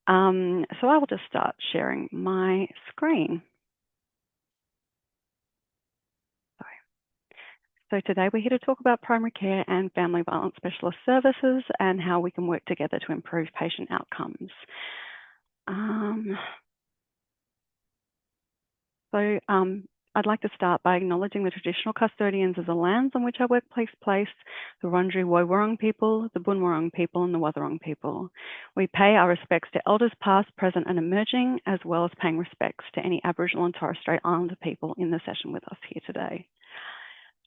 So I will just start sharing my screen. So today we're here to talk about primary care and family violence specialist services and how we can work together to improve patient outcomes. I'd like to start by acknowledging the traditional custodians of the lands on which our workplace placed, the Wurundjeri Woi-wurrung people, the Boonwurrung people, and the Wathaurong people. We pay our respects to elders past, present, and emerging, as well as paying respects to any Aboriginal and Torres Strait Islander people in the session with us here today.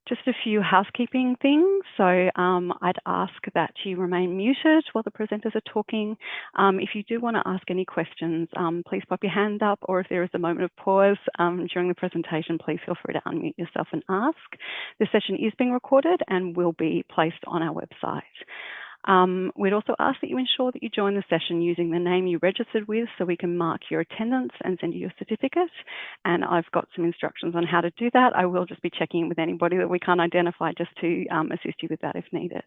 Just a few housekeeping things. So I'd ask that you remain muted while the presenters are talking. If you do want to ask any questions, please pop your hand up, or if there is a moment of pause during the presentation, please feel free to unmute yourself and ask. This session is being recorded and will be placed on our website. We'd also ask that you ensure that you join the session using the name you registered with so we can mark your attendance and send you your certificate. And I've got some instructions on how to do that. I will just be checking in with anybody that we can't identify just to assist you with that if needed.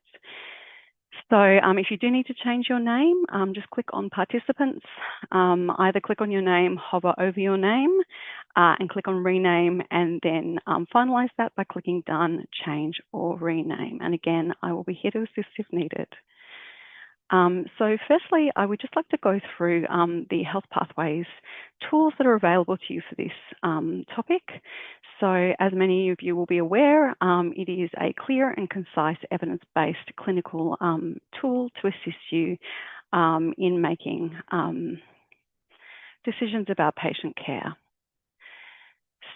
So if you do need to change your name, just click on participants, either click on your name, hover over your name, and click on rename, and then finalize that by clicking done, change, or rename. And again, I will be here to assist if needed. So firstly, I would just like to go through the health pathways tools that are available to you for this topic. So as many of you will be aware, it is a clear and concise evidence-based clinical tool to assist you in making decisions about patient care.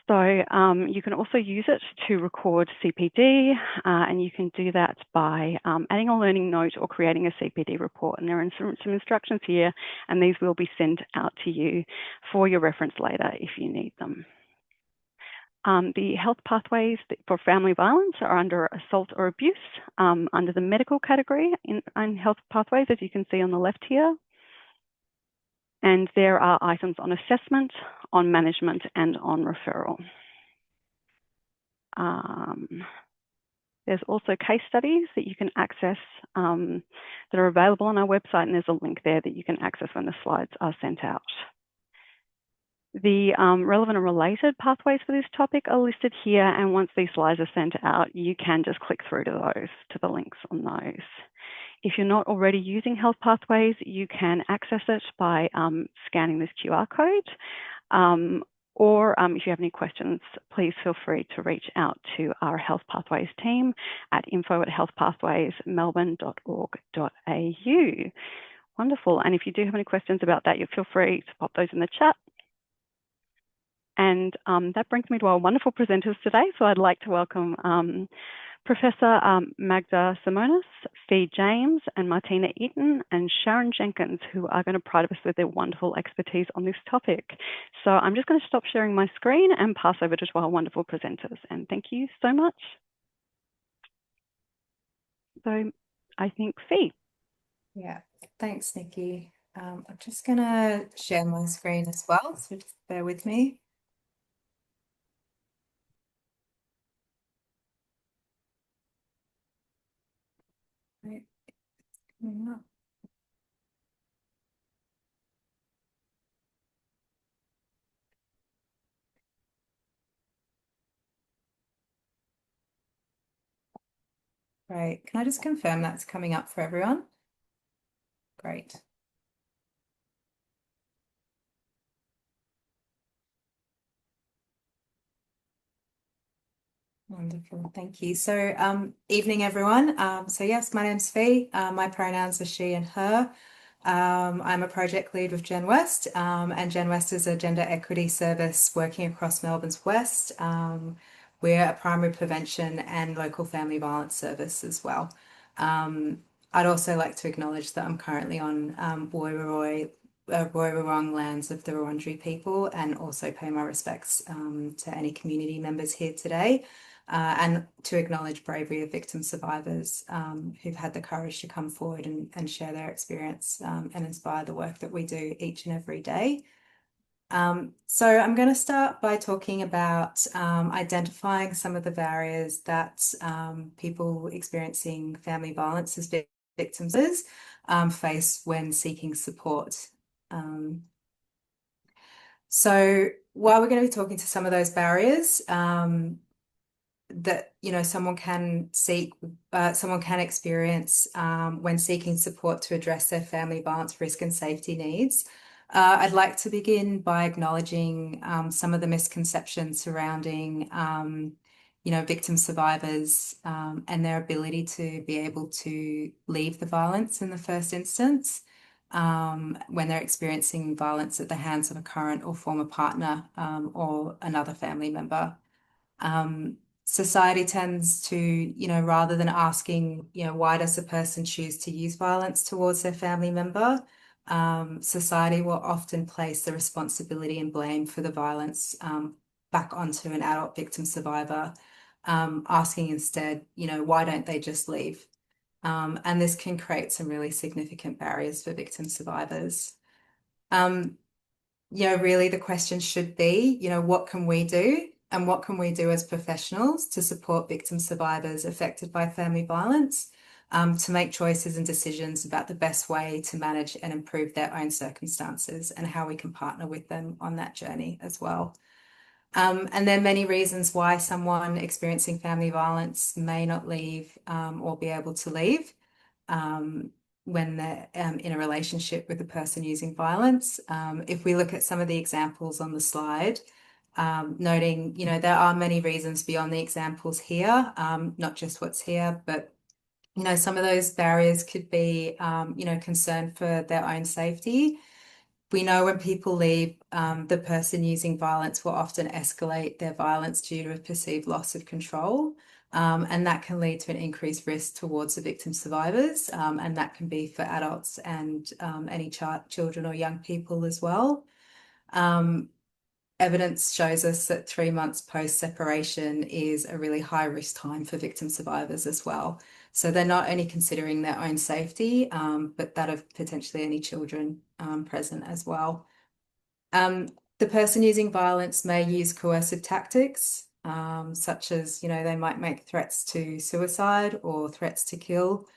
So you can also use it to record CPD, and you can do that by adding a learning note or creating a CPD report. And there are some instructions here, and these will be sent out to you for your reference later if you need them. The health pathways for family violence are under assault or abuse, under the medical category in health pathways, as you can see on the left here. And there are items on assessment, on management, and on referral. There's also case studies that you can access that are available on our website, and there's a link there that you can access when the slides are sent out. The relevant and related pathways for this topic are listed here, and once these slides are sent out, you can just click through to the links on those. If you're not already using health pathways, you can access it by scanning this QR code, or if you have any questions, please feel free to reach out to our Health Pathways team at info@healthpathwaysmelbourne.org.au. Wonderful. And if you do have any questions about that, you feel free to pop those in the chat. And that brings me to our wonderful presenters today. So I'd like to welcome Professor Magda Simonis, Fee James, and Martina Eaton, and Sharon Jenkins, who are going to provide us with their wonderful expertise on this topic. So I'm just going to stop sharing my screen and pass over to our wonderful presenters. And thank you so much. So I think Fee. Yeah, thanks, Nikki. I'm just going to share my screen as well, so just bear with me. Right. Great. Can I just confirm that's coming up for everyone? Great. Wonderful, thank you. So evening, everyone. So yes, my name's Fee. My pronouns are she and her. I'm a project lead with Gen West, and Gen West is a gender equity service working across Melbourne's West. We're a primary prevention and local family violence service as well. I'd also like to acknowledge that I'm currently on Woi-wurrung lands of the Wurundjeri people, and also pay my respects to any community members here today. And to acknowledge bravery of victim survivors who've had the courage to come forward and share their experience and inspire the work that we do each and every day. So I'm going to start by talking about identifying some of the barriers that people experiencing family violence as victims face when seeking support. So while we're going to be talking to some of those barriers that someone can experience when seeking support to address their family violence risk and safety needs, I'd like to begin by acknowledging some of the misconceptions surrounding victim survivors and their ability to be able to leave the violence in the first instance when they're experiencing violence at the hands of a current or former partner or another family member. Society tends to, rather than asking, why does a person choose to use violence towards their family member, society will often place the responsibility and blame for the violence back onto an adult victim survivor, asking instead, why don't they just leave? And this can create some really significant barriers for victim survivors. Really the question should be, what can we do? And what can we do as professionals to support victim survivors affected by family violence to make choices and decisions about the best way to manage and improve their own circumstances and how we can partner with them on that journey as well. And there are many reasons why someone experiencing family violence may not leave or be able to leave when they're in a relationship with a person using violence. If we look at some of the examples on the slide, noting, there are many reasons beyond the examples here, not just what's here, but, some of those barriers could be, concern for their own safety. We know when people leave, the person using violence will often escalate their violence due to a perceived loss of control. And that can lead to an increased risk towards the victim survivors. And that can be for adults and any children or young people as well. Evidence shows us that 3 months post-separation is a really high risk time for victim survivors as well. So they're not only considering their own safety, but that of potentially any children present as well. The person using violence may use coercive tactics, such as, they might make threats to suicide or threats to kill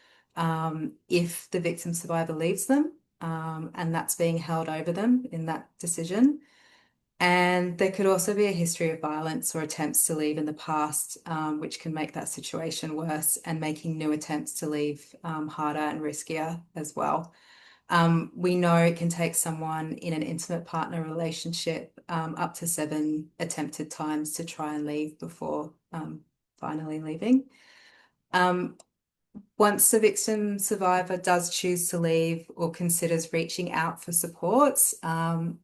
if the victim survivor leaves them, and that's being held over them in that decision. And there could also be a history of violence or attempts to leave in the past, which can make that situation worse and making new attempts to leave harder and riskier as well. We know it can take someone in an intimate partner relationship up to 7 attempted times to try and leave before finally leaving. Once the victim survivor does choose to leave or considers reaching out for supports,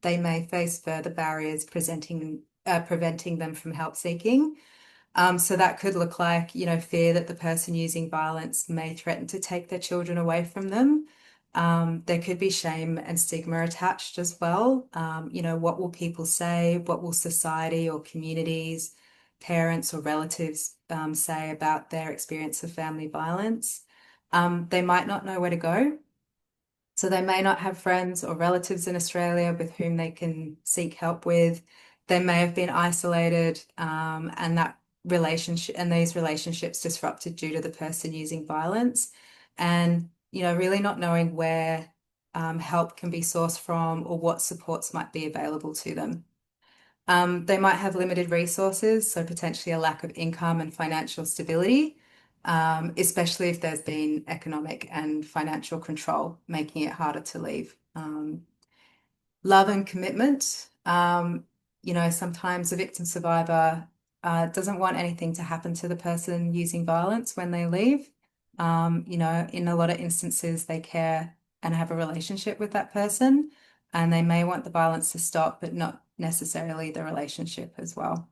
they may face further barriers preventing them from help seeking. So that could look like, fear that the person using violence may threaten to take their children away from them. There could be shame and stigma attached as well. What will people say? What will society or communities, parents or relatives say about their experience of family violence? They might not know where to go. So they may not have friends or relatives in Australia with whom they can seek help with. They may have been isolated and these relationships disrupted due to the person using violence. And, really not knowing where help can be sourced from or what supports might be available to them. They might have limited resources, so potentially a lack of income and financial stability, especially if there's been economic and financial control, making it harder to leave. Love and commitment. Sometimes a victim survivor doesn't want anything to happen to the person using violence when they leave. In a lot of instances, they care and have a relationship with that person, and they may want the violence to stop, but not necessarily the relationship as well.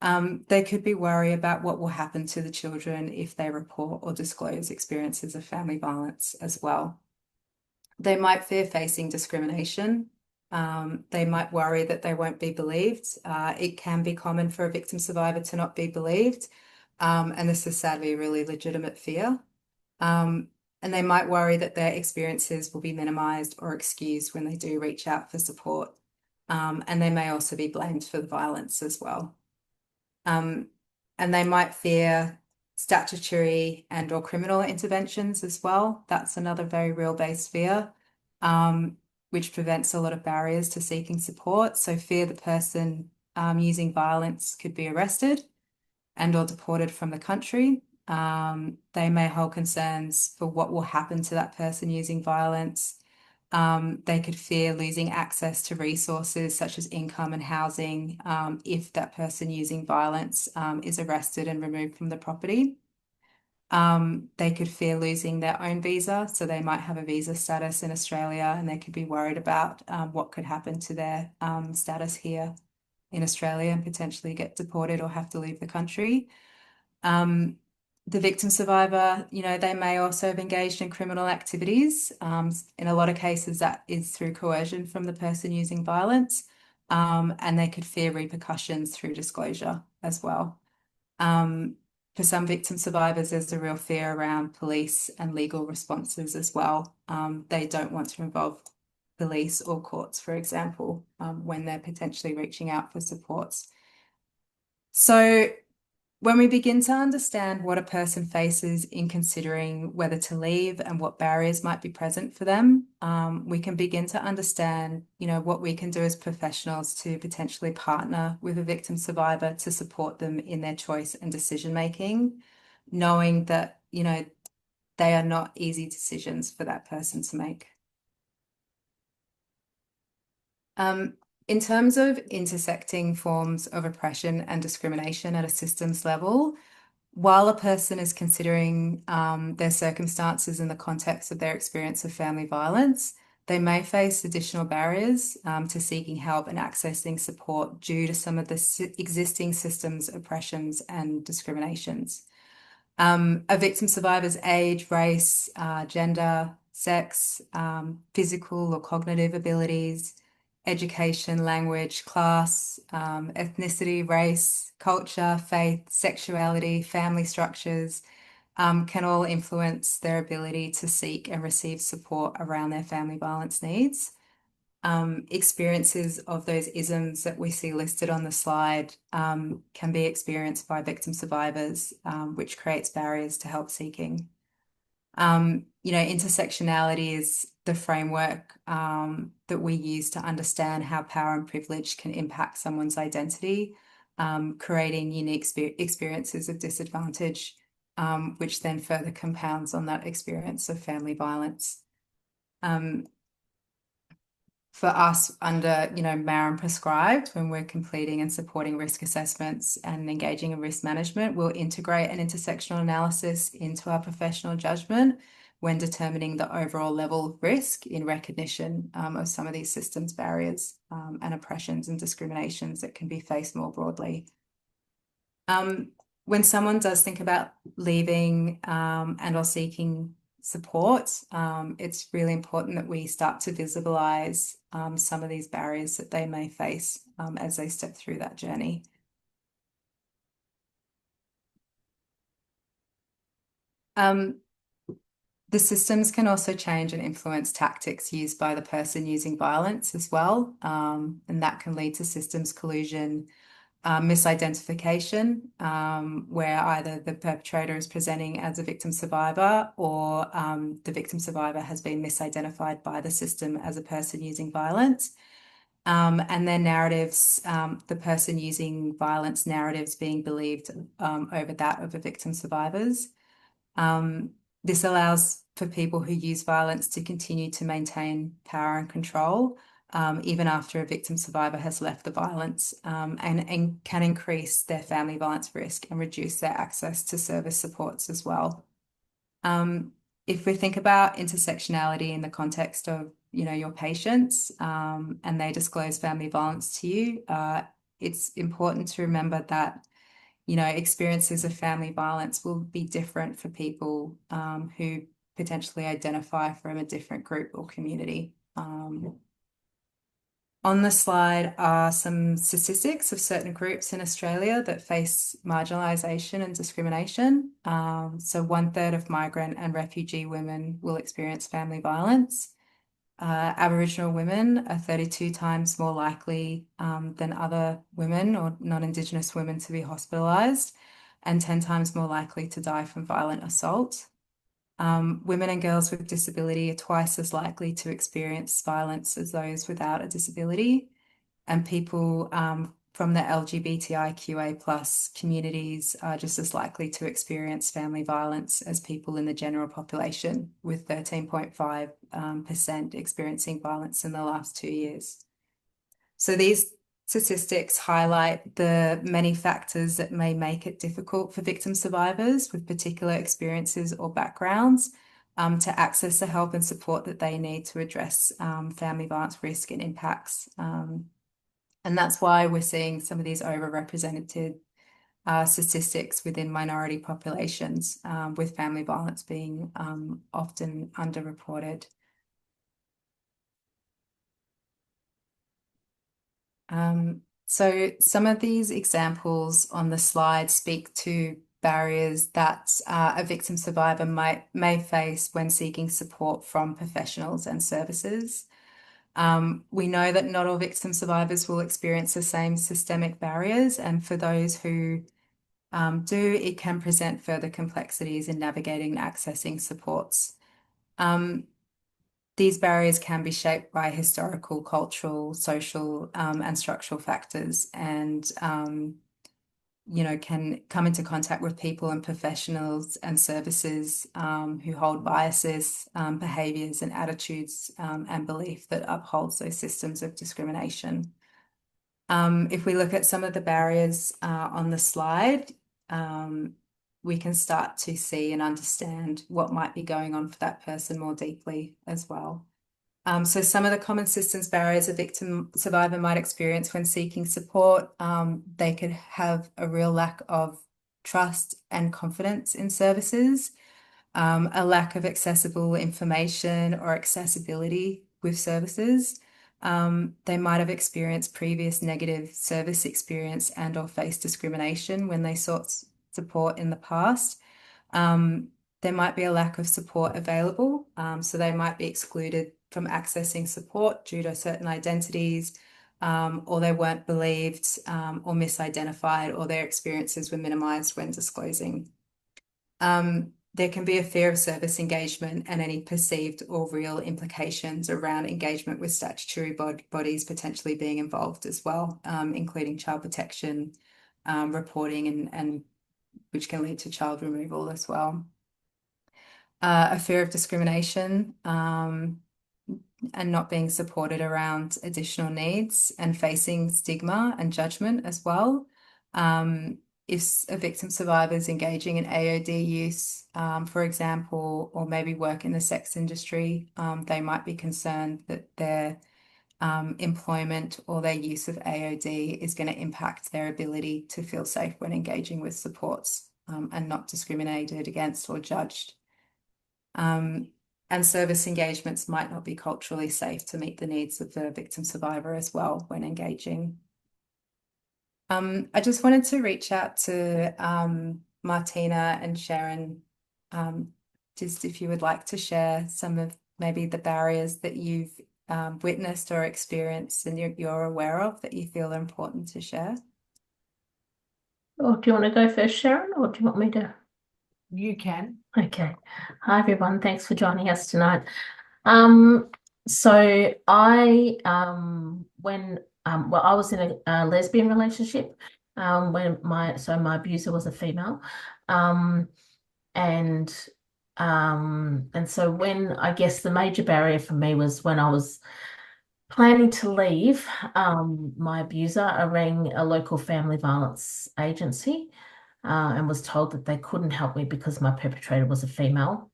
They could be worried about what will happen to the children if they report or disclose experiences of family violence as well. They might fear facing discrimination. They might worry that they won't be believed. It can be common for a victim survivor to not be believed. And this is sadly a really legitimate fear. And they might worry that their experiences will be minimized or excused when they do reach out for support. And they may also be blamed for the violence as well. And they might fear statutory and/or criminal interventions as well. That's another very real-based fear. which prevents a lot of barriers to seeking support. So fear the person using violence could be arrested and or deported from the country. They may hold concerns for what will happen to that person using violence. They could fear losing access to resources such as income and housing if that person using violence is arrested and removed from the property. They could fear losing their own visa, so they might have a visa status in Australia and they could be worried about what could happen to their status here in Australia and potentially get deported or have to leave the country. The victim survivor, they may also have engaged in criminal activities. In a lot of cases, that is through coercion from the person using violence, and they could fear repercussions through disclosure as well. For some victim survivors, there's a real fear around police and legal responses as well. They don't want to involve police or courts, for example, when they're potentially reaching out for supports. So when we begin to understand what a person faces in considering whether to leave and what barriers might be present for them, we can begin to understand, what we can do as professionals to potentially partner with a victim survivor to support them in their choice and decision making, knowing that, they are not easy decisions for that person to make. In terms of intersecting forms of oppression and discrimination at a systems level, while a person is considering their circumstances in the context of their experience of family violence, they may face additional barriers to seeking help and accessing support due to some of the existing systems, oppressions, and discriminations. A victim survivor's age, race, gender, sex, physical or cognitive abilities, education, language, class, ethnicity, race, culture, faith, sexuality, family structures can all influence their ability to seek and receive support around their family violence needs. Experiences of those isms that we see listed on the slide can be experienced by victim survivors, which creates barriers to help seeking. Intersectionality is the framework that we use to understand how power and privilege can impact someone's identity, creating unique experiences of disadvantage, which then further compounds on that experience of family violence. For us under, MARAM prescribed, when we're completing and supporting risk assessments and engaging in risk management, we'll integrate an intersectional analysis into our professional judgment when determining the overall level of risk in recognition of some of these systems barriers and oppressions and discriminations that can be faced more broadly. When someone does think about leaving and or seeking support, it's really important that we start to visualize some of these barriers that they may face as they step through that journey. The systems can also change and influence tactics used by the person using violence as well, and that can lead to systems collusion, misidentification, where either the perpetrator is presenting as a victim survivor or the victim survivor has been misidentified by the system as a person using violence. And then narratives, the person using violence narratives being believed over that of the victim survivors. This allows for people who use violence to continue to maintain power and control even after a victim survivor has left the violence, and can increase their family violence risk and reduce their access to service supports as well. If we think about intersectionality in the context of, your patients and they disclose family violence to you, it's important to remember that, experiences of family violence will be different for people who potentially identify from a different group or community. On the slide are some statistics of certain groups in Australia that face marginalisation and discrimination. So 1/3 of migrant and refugee women will experience family violence. Aboriginal women are 32 times more likely than other women or non-Indigenous women to be hospitalised, and 10 times more likely to die from violent assault. Women and girls with disability are twice as likely to experience violence as those without a disability. And people from the LGBTIQA plus communities are just as likely to experience family violence as people in the general population, with 13.5% experiencing violence in the last 2 years. So these statistics highlight the many factors that may make it difficult for victim survivors with particular experiences or backgrounds to access the help and support that they need to address family violence risk and impacts. And that's why we're seeing some of these overrepresented statistics within minority populations, with family violence being often underreported. So some of these examples on the slide speak to barriers that a victim survivor may face when seeking support from professionals and services. We know that not all victim survivors will experience the same systemic barriers, and for those who do, it can present further complexities in navigating and accessing supports. These barriers can be shaped by historical, cultural, social, and structural factors, and can come into contact with people and professionals and services who hold biases, behaviours and attitudes and belief that upholds those systems of discrimination. If we look at some of the barriers on the slide, we can start to see and understand what might be going on for that person more deeply as well. So some of the common systems barriers a victim survivor might experience when seeking support, they could have a real lack of trust and confidence in services, a lack of accessible information or accessibility with services. They might have experienced previous negative service experience and or faced discrimination when they sought support in the past. There might be a lack of support available, so they might be excluded from accessing support due to certain identities, or they weren't believed or misidentified, or their experiences were minimised when disclosing. There can be a fear of service engagement and any perceived or real implications around engagement with statutory bodies potentially being involved as well, including child protection, reporting, and which can lead to child removal as well. A fear of discrimination and not being supported around additional needs and facing stigma and judgment as well. If a victim survivor is engaging in AOD use, for example, or maybe work in the sex industry, they might be concerned that their employment or their use of AOD is going to impact their ability to feel safe when engaging with supports and not discriminated against or judged. And service engagements might not be culturally safe to meet the needs of the victim survivor as well when engaging. I just wanted to reach out to Martina and Sharon, just if you would like to share some of maybe the barriers that you've witnessed or experienced and you're aware of that you feel are important to share. Or do you want to go first, Sharon, or do you want me to? You can. Okay. Hi, everyone. Thanks for joining us tonight. So I, well, I was in a lesbian relationship when my abuser was a female, and so when I guess the major barrier for me was when I was planning to leave my abuser, I rang a local family violence agency and was told that they couldn't help me because my perpetrator was a female.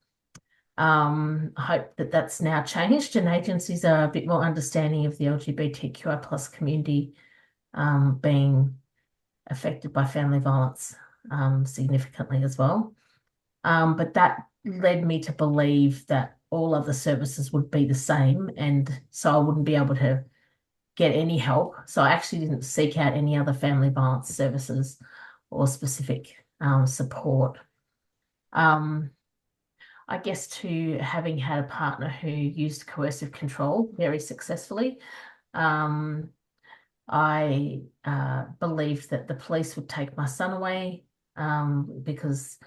I hope that that's now changed and agencies are a bit more understanding of the LGBTQI plus community being affected by family violence significantly as well. But that led me to believe that all other services would be the same, and so I wouldn't be able to get any help. So I actually didn't seek out any other family violence services or specific support. I guess to having had a partner who used coercive control very successfully, I believed that the police would take my son away because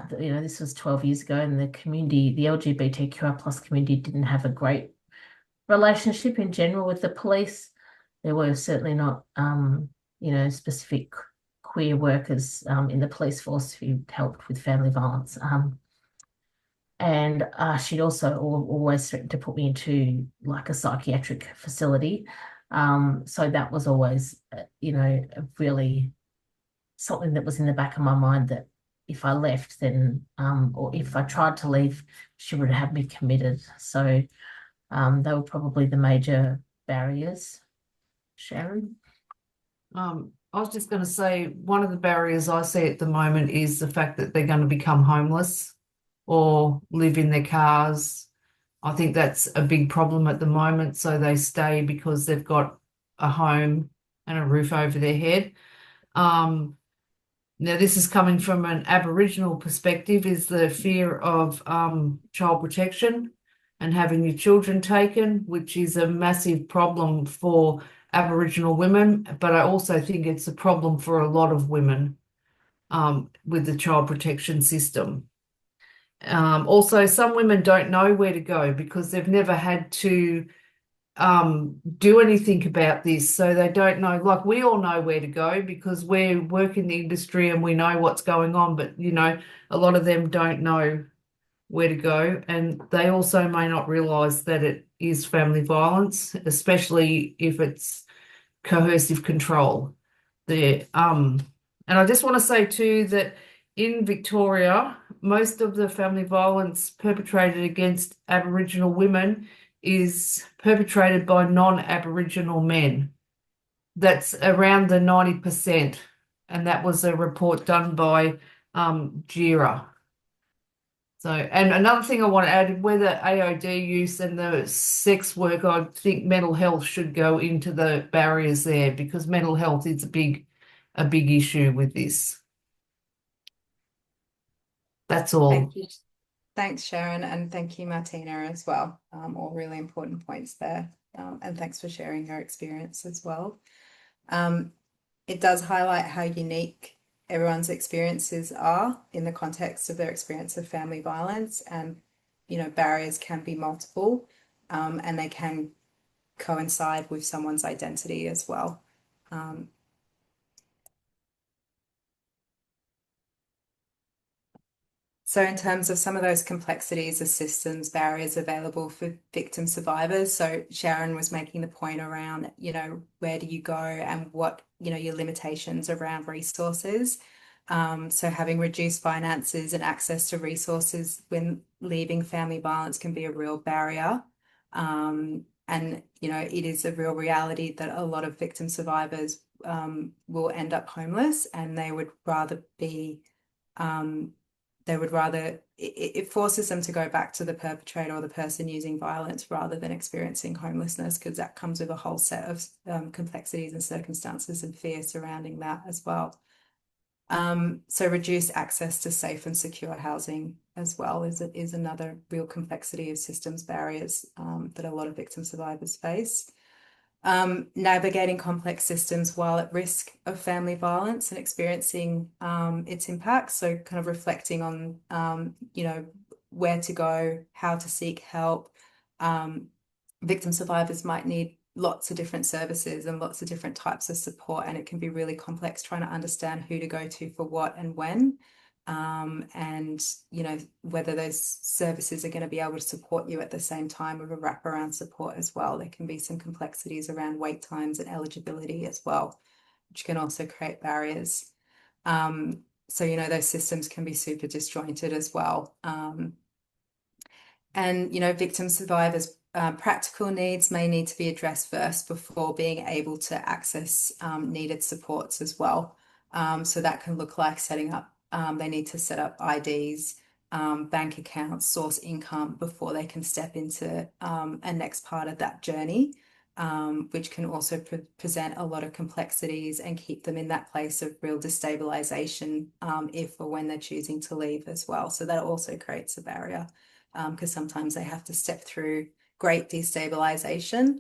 This was 12 years ago, and the community, the LGBTQI plus community, didn't have a great relationship in general with the police. There were certainly not, specific queer workers in the police force who helped with family violence. And she'd also always threatened to put me into like a psychiatric facility. So that was always, really something that was in the back of my mind, that if I left, then, or if I tried to leave, she would have me committed. So they were probably the major barriers. Sharon? I was just going to say, one of the barriers I see at the moment is the fact that they're going to become homeless or live in their cars. I think that's a big problem at the moment. So they stay because they've got a home and a roof over their head. Now, this is coming from an Aboriginal perspective, is the fear of child protection and having your children taken, which is a massive problem for Aboriginal women. But I also think it's a problem for a lot of women with the child protection system. Also, some women don't know where to go because they've never had to do anything about this. So they don't know, like we all know where to go because we work in the industry and we know what's going on, but a lot of them don't know where to go, and they also may not realise that it is family violence, especially if it's coercive control. And I just want to say too that in Victoria, most of the family violence perpetrated against Aboriginal women is perpetrated by non-Aboriginal men. That's around the 90%. And that was a report done by JIRA. So, and another thing I want to add, whether AOD use and the sex work, I think mental health should go into the barriers there because mental health is a big issue with this. That's all. Thank you. Thanks, Sharon, and thank you, Martina, as well. All really important points there. And thanks for sharing your experience as well. It does highlight how unique everyone's experiences are in the context of their experience of family violence, and barriers can be multiple, and they can coincide with someone's identity as well. So in terms of some of those complexities of systems, barriers available for victim survivors, so Sharon was making the point around, where do you go and what, your limitations around resources. So having reduced finances and access to resources when leaving family violence can be a real barrier. And, it is a real reality that a lot of victim survivors will end up homeless, and they would rather be it forces them to go back to the perpetrator or the person using violence rather than experiencing homelessness, because that comes with a whole set of complexities and circumstances and fear surrounding that as well. So reduced access to safe and secure housing as well is another real complexity of systems barriers that a lot of victim survivors face. Navigating complex systems while at risk of family violence and experiencing its impacts. So kind of reflecting on, where to go, how to seek help. Victim survivors might need lots of different services and lots of different types of support, and it can be really complex trying to understand who to go to for what and when. And whether those services are going to be able to support you at the same time with a wraparound support as well. There can be some complexities around wait times and eligibility as well, which can also create barriers. So those systems can be super disjointed as well. And victim survivors' practical needs may need to be addressed first before being able to access needed supports as well. So that can look like setting up, they need to set up IDs, bank accounts, source income before they can step into a next part of that journey, which can also present a lot of complexities and keep them in that place of real destabilization if or when they're choosing to leave as well. So that also creates a barrier because sometimes they have to step through great destabilization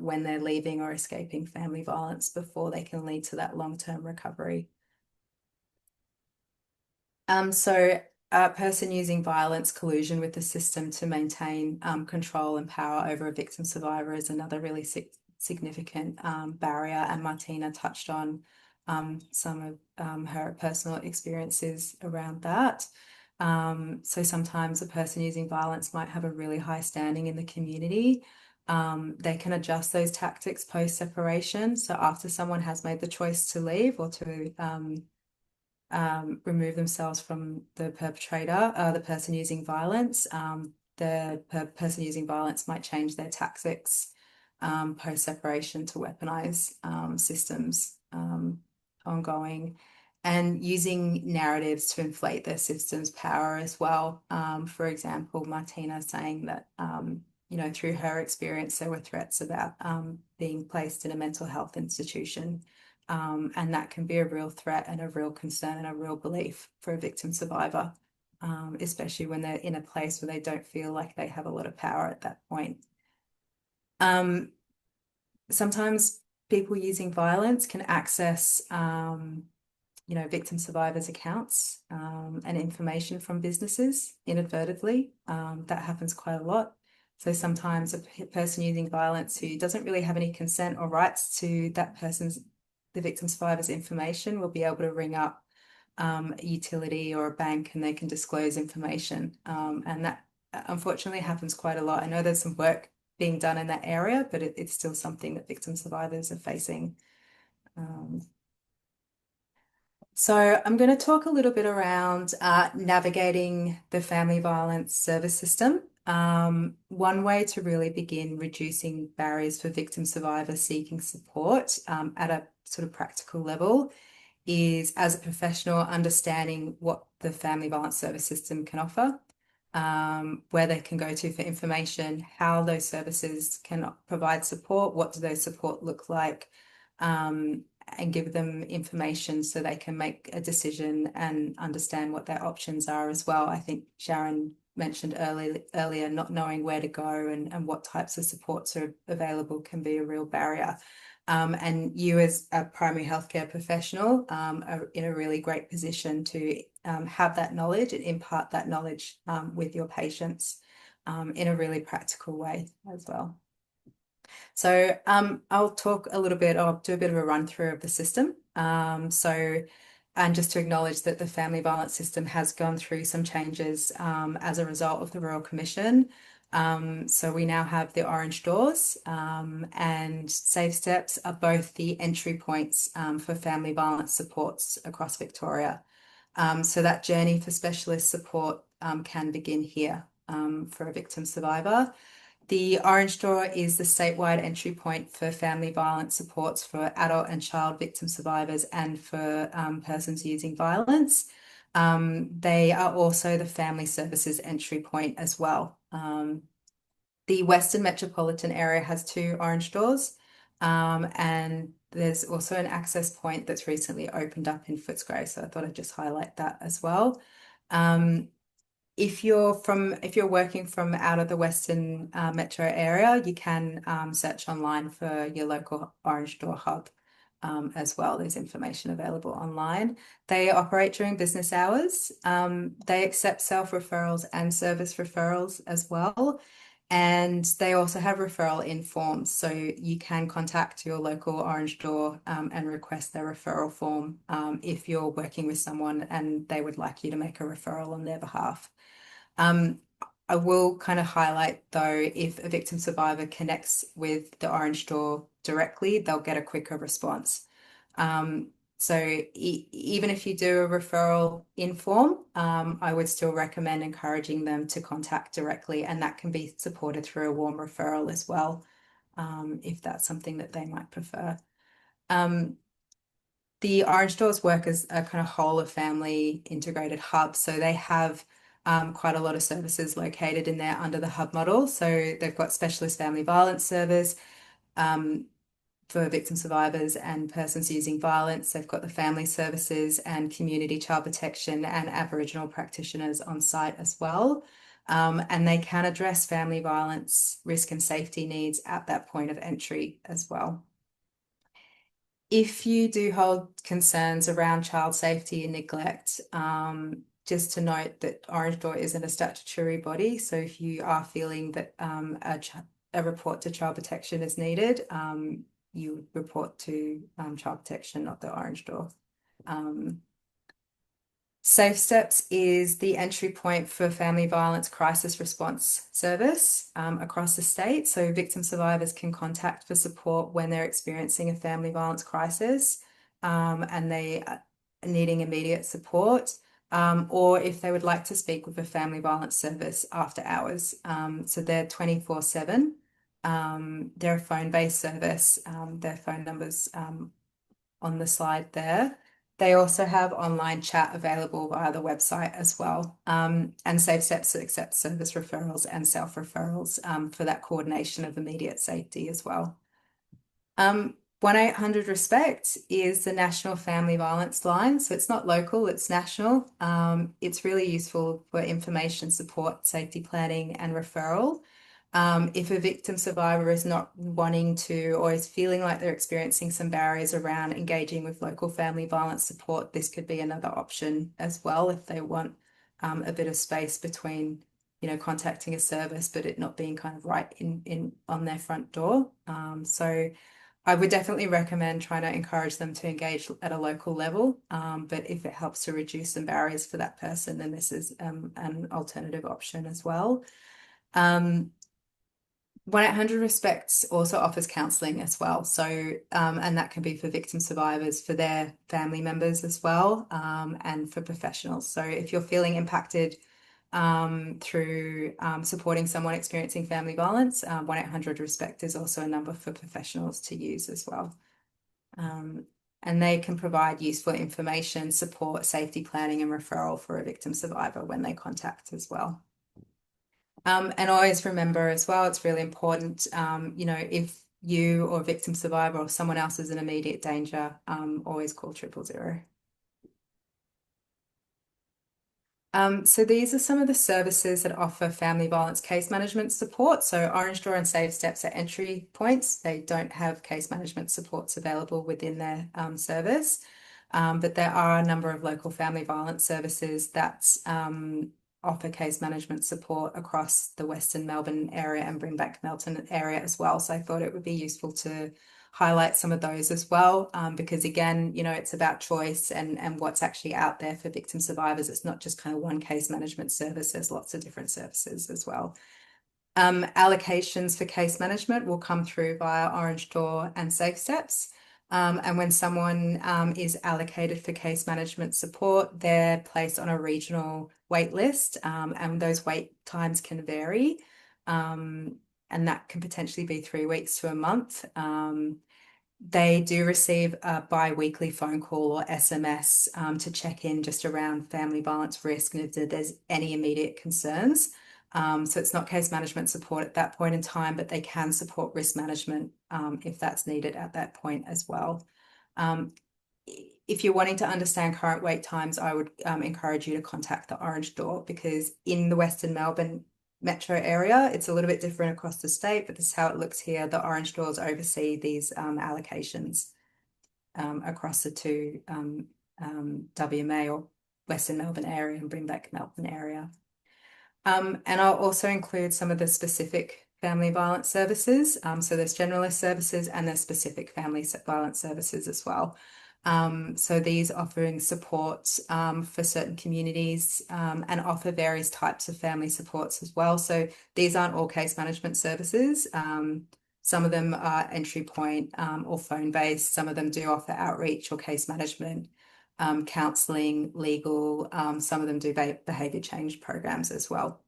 when they're leaving or escaping family violence before they can lead to that long-term recovery. So a person using violence, collusion with the system to maintain control and power over a victim survivor is another really significant barrier, and Martina touched on some of her personal experiences around that. So sometimes a person using violence might have a really high standing in the community. They can adjust those tactics post-separation. So after someone has made the choice to leave or to remove themselves from the perpetrator, the person using violence, the person using violence might change their tactics post-separation to weaponize systems ongoing, and using narratives to inflate their system's power as well. For example, Martina saying that you know, through her experience, there were threats about being placed in a mental health institution. And that can be a real threat and a real concern and a real belief for a victim survivor, especially when they're in a place where they don't feel like they have a lot of power at that point. Sometimes people using violence can access, you know, victim survivors' accounts and information from businesses inadvertently. That happens quite a lot. So sometimes a person using violence who doesn't really have any consent or rights to that person's, the victim survivor's information, will be able to ring up a utility or a bank, and they can disclose information. And that unfortunately happens quite a lot. I know there's some work being done in that area, but it's still something that victim survivors are facing. So I'm going to talk a little bit around navigating the family violence service system. One way to really begin reducing barriers for victim survivors seeking support at a sort of practical level is, as a professional, understanding what the family violence service system can offer, where they can go to for information, how those services can provide support, what do those support look like, and give them information so they can make a decision and understand what their options are as well. I think Sharon mentioned earlier not knowing where to go and what types of supports are available can be a real barrier. And you as a primary healthcare professional are in a really great position to have that knowledge and impart that knowledge with your patients in a really practical way as well. So I'll talk a little bit, I'll do a bit of a run through of the system. And just to acknowledge that the family violence system has gone through some changes as a result of the Royal Commission. So we now have the orange doors and Safe Steps are both the entry points for family violence supports across Victoria. So that journey for specialist support can begin here for a victim survivor. The orange door is the statewide entry point for family violence supports for adult and child victim survivors and for persons using violence. They are also the family services entry point as well. The Western Metropolitan area has 2 orange doors, and there's also an access point that's recently opened up in Footscray, so I thought I'd just highlight that as well. If you're working from out of the Western metro area, you can search online for your local Orange Door hub as well. There's information available online. They operate during business hours. They accept self-referrals and service referrals as well. And they also have referral in forms. So you can contact your local Orange Door and request their referral form if you're working with someone and they would like you to make a referral on their behalf. I will kind of highlight though, if a victim survivor connects with the Orange Door directly, they'll get a quicker response. So even if you do a referral in form, I would still recommend encouraging them to contact directly, and that can be supported through a warm referral as well, if that's something that they might prefer. The Orange Doors work as a kind of whole of family integrated hub, so they have quite a lot of services located in there under the hub model. So they've got specialist family violence service for victim survivors and persons using violence. They've got the family services and community child protection and Aboriginal practitioners on site as well. And they can address family violence risk and safety needs at that point of entry as well. If you do hold concerns around child safety and neglect, just to note that Orange Door isn't a statutory body, so if you are feeling that a report to Child Protection is needed, you report to Child Protection, not the Orange Door. Safe Steps is the entry point for family violence crisis response service across the state. So victim survivors can contact for support when they're experiencing a family violence crisis and they are needing immediate support, or if they would like to speak with a family violence service after hours. So they're 24/7. They're a phone-based service. Their phone numbers on the slide there. They also have online chat available via the website as well. And Safe Steps accept service referrals and self-referrals for that coordination of immediate safety as well. 1-800-RESPECT is the National Family Violence Line. So it's not local, it's national. It's really useful for information, support, safety planning, and referral. If a victim survivor is not wanting to or is feeling like they're experiencing some barriers around engaging with local family violence support, this could be another option as well if they want a bit of space between, contacting a service, but it not being kind of right in on their front door. So I would definitely recommend trying to encourage them to engage at a local level. But if it helps to reduce some barriers for that person, then this is an alternative option as well. 1-800-RESPECT also offers counselling as well. So, and that can be for victim survivors, for their family members as well, and for professionals. So if you're feeling impacted through supporting someone experiencing family violence, 1-800-RESPECT is also a number for professionals to use as well. And they can provide useful information, support, safety planning, and referral for a victim survivor when they contact as well. And always remember as well, it's really important, if you or a victim survivor or someone else is in immediate danger, always call 000. So these are some of the services that offer family violence case management support. So Orange Door and Safe Steps are entry points. They don't have case management supports available within their service, but there are a number of local family violence services that offer case management support across the Western Melbourne area and Brimback Melton area as well. So I thought it would be useful to highlight some of those as well, because again, it's about choice and what's actually out there for victim survivors. It's not just kind of one case management service, there's lots of different services as well. Allocations for case management will come through via Orange Door and Safe Steps. And when someone is allocated for case management support, they're placed on a regional wait list, and those wait times can vary. And that can potentially be 3 weeks to a month. They do receive a bi-weekly phone call or SMS to check in just around family violence risk and if there's any immediate concerns. So it's not case management support at that point in time, but they can support risk management if that's needed at that point as well. If you're wanting to understand current wait times, I would encourage you to contact the Orange Door, because in the Western Melbourne metro area, it's a little bit different across the state, but this is how it looks here. The Orange Doors oversee these allocations across the two WMA or Western Melbourne area and Brimback Melton area. And I'll also include some of the specific family violence services. So there's generalist services and there's specific family violence services as well. So these offering support for certain communities and offer various types of family supports as well. So these aren't all case management services. Some of them are entry point or phone-based. Some of them do offer outreach or case management, counselling, legal. Some of them do behaviour change programs as well.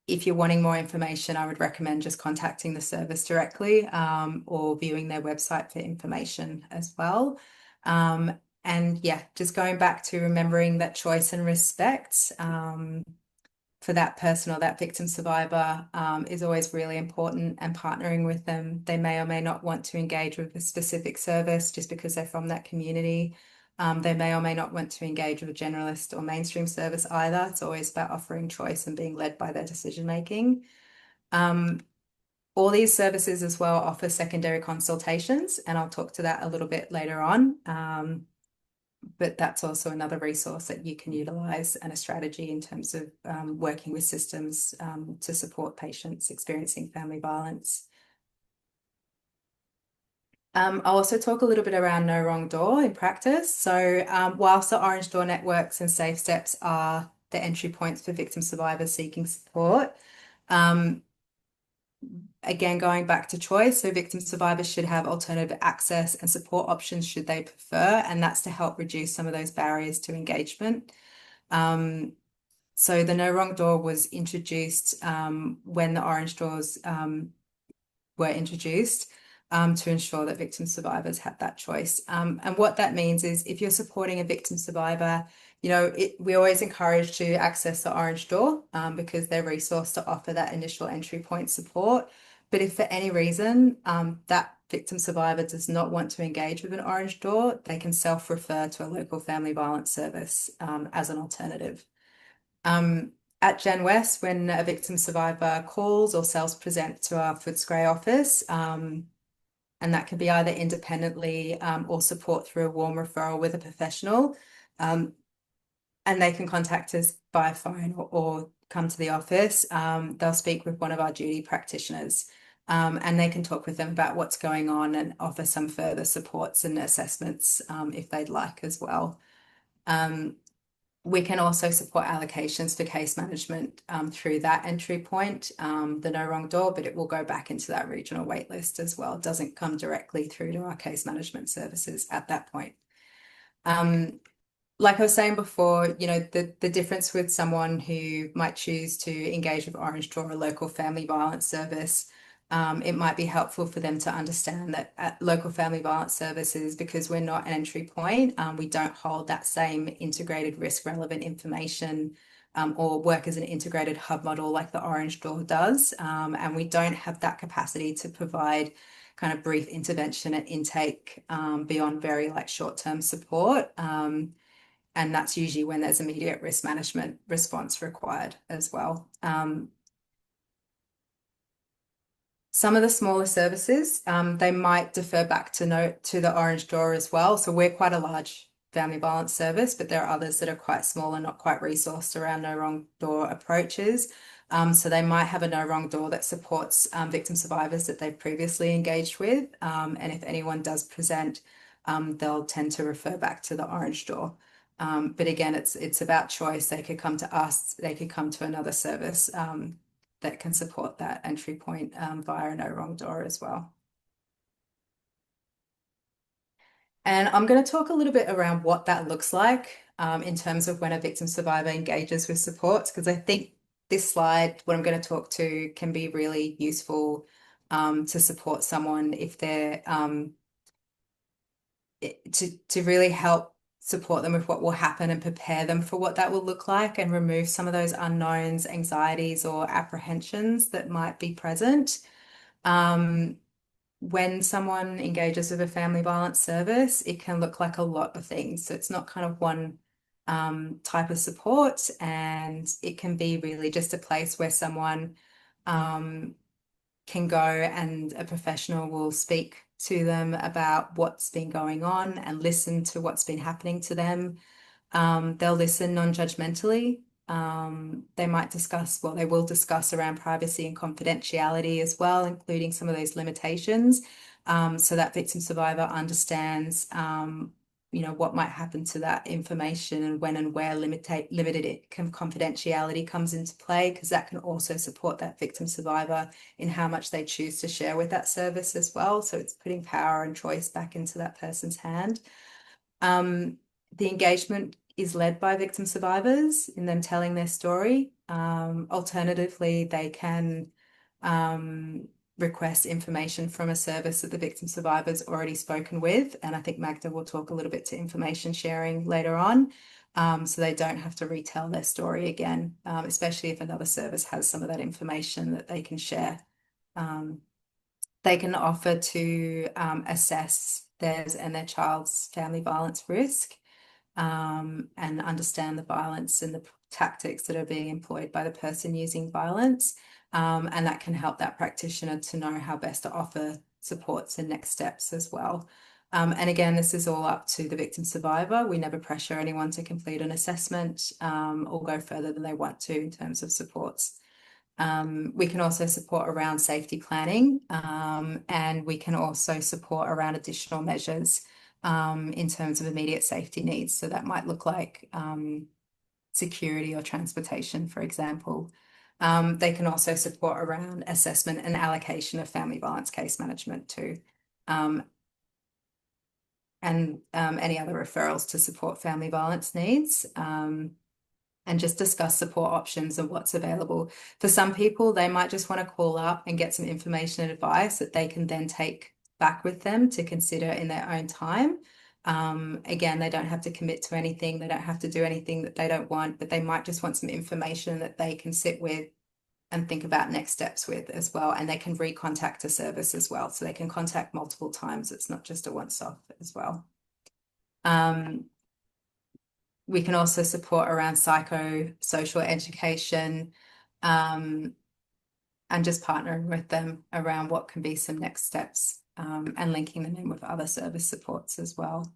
If you're wanting more information, I would recommend just contacting the service directly or viewing their website for information as well. And yeah, just going back to remembering that choice and respect for that person or that victim survivor is always really important, and partnering with them. They may or may not want to engage with a specific service just because they're from that community. They may or may not want to engage with a generalist or mainstream service either. It's always about offering choice and being led by their decision making. All these services as well offer secondary consultations, and I'll talk to that a little bit later on. but that's also another resource that you can utilise, and a strategy in terms of working with systems to support patients experiencing family violence. I'll also talk a little bit around No Wrong Door in practice. So whilst the Orange Door networks and Safe Steps are the entry points for victim survivors seeking support, again, going back to choice, so victim survivors should have alternative access and support options should they prefer, and that's to help reduce some of those barriers to engagement. So the No Wrong Door was introduced when the Orange Doors were introduced to ensure that victim survivors had that choice. And what that means is if you're supporting a victim survivor, you know, we always encourage to access the Orange Door because they're resourced to offer that initial entry point support. But if for any reason that victim survivor does not want to engage with an Orange Door, they can self-refer to a local family violence service as an alternative. At Gen West, when a victim survivor calls or self-present to our Footscray office, and that can be either independently or support through a warm referral with a professional, and they can contact us by phone or come to the office. They'll speak with one of our duty practitioners, and they can talk with them about what's going on and offer some further supports and assessments if they'd like as well. We can also support allocations for case management through that entry point, the No Wrong Door, but it will go back into that regional waitlist as well. It doesn't come directly through to our case management services at that point. Like I was saying before, you know, the difference with someone who might choose to engage with Orange Door, a local family violence service, it might be helpful for them to understand that at local family violence services, because we're not an entry point, we don't hold that same integrated risk relevant information or work as an integrated hub model like the Orange Door does. And we don't have that capacity to provide kind of brief intervention and intake beyond very like short-term support. And that's usually when there's immediate risk management response required as well. Some of the smaller services, they might defer back to the Orange Door as well. So we're quite a large family violence service, but there are others that are quite small and not quite resourced around No Wrong Door approaches. So they might have a No Wrong Door that supports victim survivors that they've previously engaged with. And if anyone does present, they'll tend to refer back to the Orange Door. But again, it's about choice. They could come to us, they could come to another service that can support that entry point via a No Wrong Door as well. And I'm going to talk a little bit around what that looks like in terms of when a victim survivor engages with supports, because I think this slide, what I'm going to talk to, can be really useful to support someone if they're to really help support them with what will happen and prepare them for what that will look like and remove some of those unknowns, anxieties, or apprehensions that might be present. When someone engages with a family violence service, it can look like a lot of things. So it's not kind of one type of support, and it can be really just a place where someone can go and a professional will speak to them about what's been going on and listen to what's been happening to them. They'll listen non-judgmentally. They might discuss, well, they will discuss around privacy and confidentiality as well, including some of those limitations, so that victim survivor understands you know, what might happen to that information and when and where limited confidentiality comes into play, because that can also support that victim survivor in how much they choose to share with that service as well. So it's putting power and choice back into that person's hand. The engagement is led by victim survivors in them telling their story. Alternatively, they can request information from a service that the victim survivor's already spoken with. And I think Magda will talk a little bit to information sharing later on. So they don't have to retell their story again, especially if another service has some of that information that they can share. They can offer to assess theirs and their child's family violence risk and understand the violence and the tactics that are being employed by the person using violence. And that can help that practitioner to know how best to offer supports and next steps as well. And again, this is all up to the victim survivor. We never pressure anyone to complete an assessment or go further than they want to in terms of supports. We can also support around safety planning, and we can also support around additional measures in terms of immediate safety needs. So that might look like security or transportation, for example. They can also support around assessment and allocation of family violence case management too. And any other referrals to support family violence needs, and just discuss support options and what's available. For some people, they might just want to call up and get some information and advice that they can then take back with them to consider in their own time. Again, they don't have to commit to anything. They don't have to do anything that they don't want, but they might just want some information that they can sit with and think about next steps with as well. And they can recontact a service as well. So they can contact multiple times. It's not just a once-off as well. We can also support around psychosocial education, and just partnering with them around what can be some next steps, and linking them in with other service supports as well.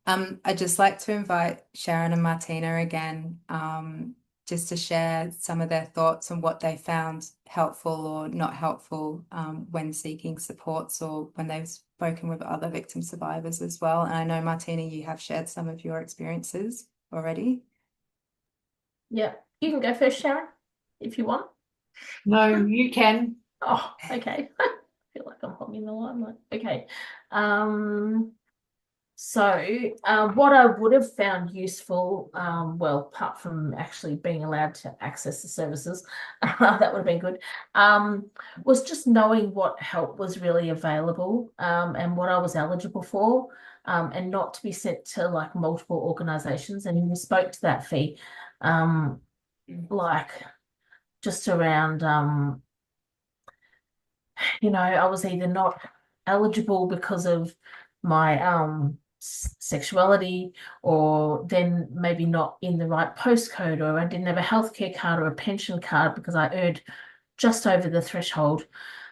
I'd just like to invite Sharon and Martina again, just to share some of their thoughts on what they found helpful or not helpful when seeking supports or when they've spoken with other victim survivors as well. And I know, Martina, you have shared some of your experiences already. Yeah, you can go first, Sharon, if you want. No, you can. Oh, okay. I feel like I'm holding the limelight. Okay. So what I would have found useful, well, apart from actually being allowed to access the services, that would have been good, was just knowing what help was really available, and what I was eligible for, and not to be sent to like multiple organisations. And you spoke to that, Fee, like just around, you know, I was either not eligible because of my sexuality, or then maybe not in the right postcode, or I didn't have a healthcare card or a pension card because I earned just over the threshold.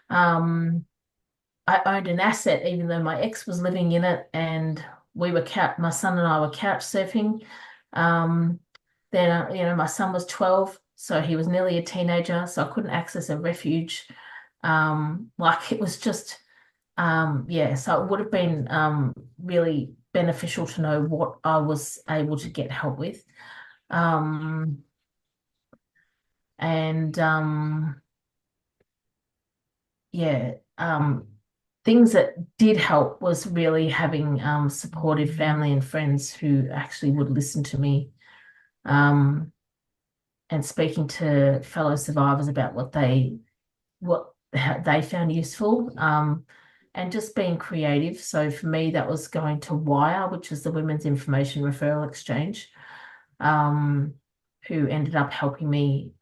I owned an asset even though my ex was living in it, and my son and I were couch surfing. Then you know, my son was 12, so he was nearly a teenager, so I couldn't access a refuge. Like it was just yeah, so it would have been really beneficial to know what I was able to get help with. And yeah, things that did help was really having supportive family and friends who actually would listen to me, and speaking to fellow survivors about what they found useful, and just being creative. So for me, that was going to WIRE, which is the Women's Information Referral Exchange, who ended up helping me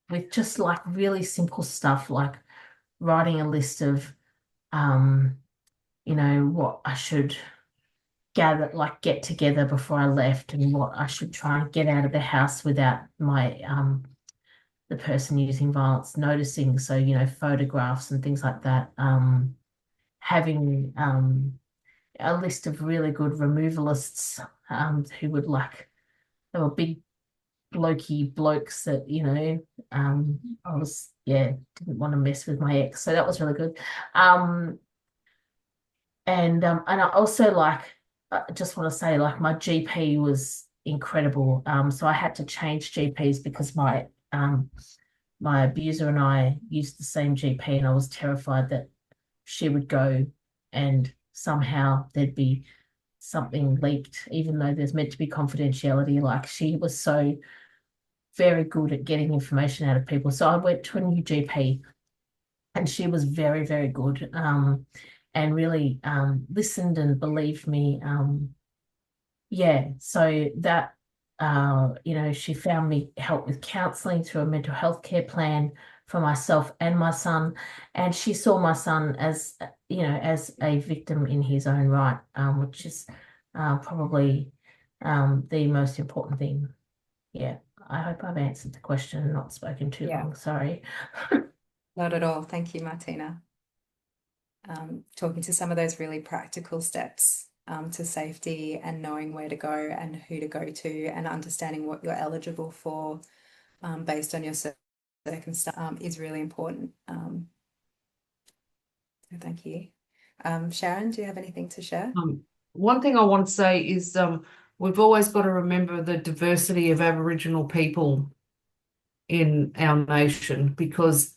with just like really simple stuff, like writing a list of, you know, what I should get together before I left, and what I should try and get out of the house without my the person using violence noticing. So, you know, photographs and things like that. Having a list of really good removalists, who would they were big blokey blokes that, you know, I was, didn't want to mess with my ex. So that was really good. And I also I just want to say, like, my GP was incredible. So I had to change GPs because my abuser and I used the same GP, and I was terrified that she would go and somehow there'd be something leaked, even though there's meant to be confidentiality. Like, she was so very good at getting information out of people. So I went to a new GP, and she was very, very good, and really listened and believed me. Yeah, so that, you know, she found me help with counselling through a mental health care plan for myself and my son. And she saw my son as, you know, as a victim in his own right, which is probably the most important thing. Yeah, I hope I've answered the question and not spoken too long. Sorry. Not at all. Thank you, Martina. talking to some of those really practical steps to safety and knowing where to go and who to go to and understanding what you're eligible for based on your circumstance is really important. So thank you. Sharon, do you have anything to share? One thing I want to say is we've always got to remember the diversity of Aboriginal people in our nation, because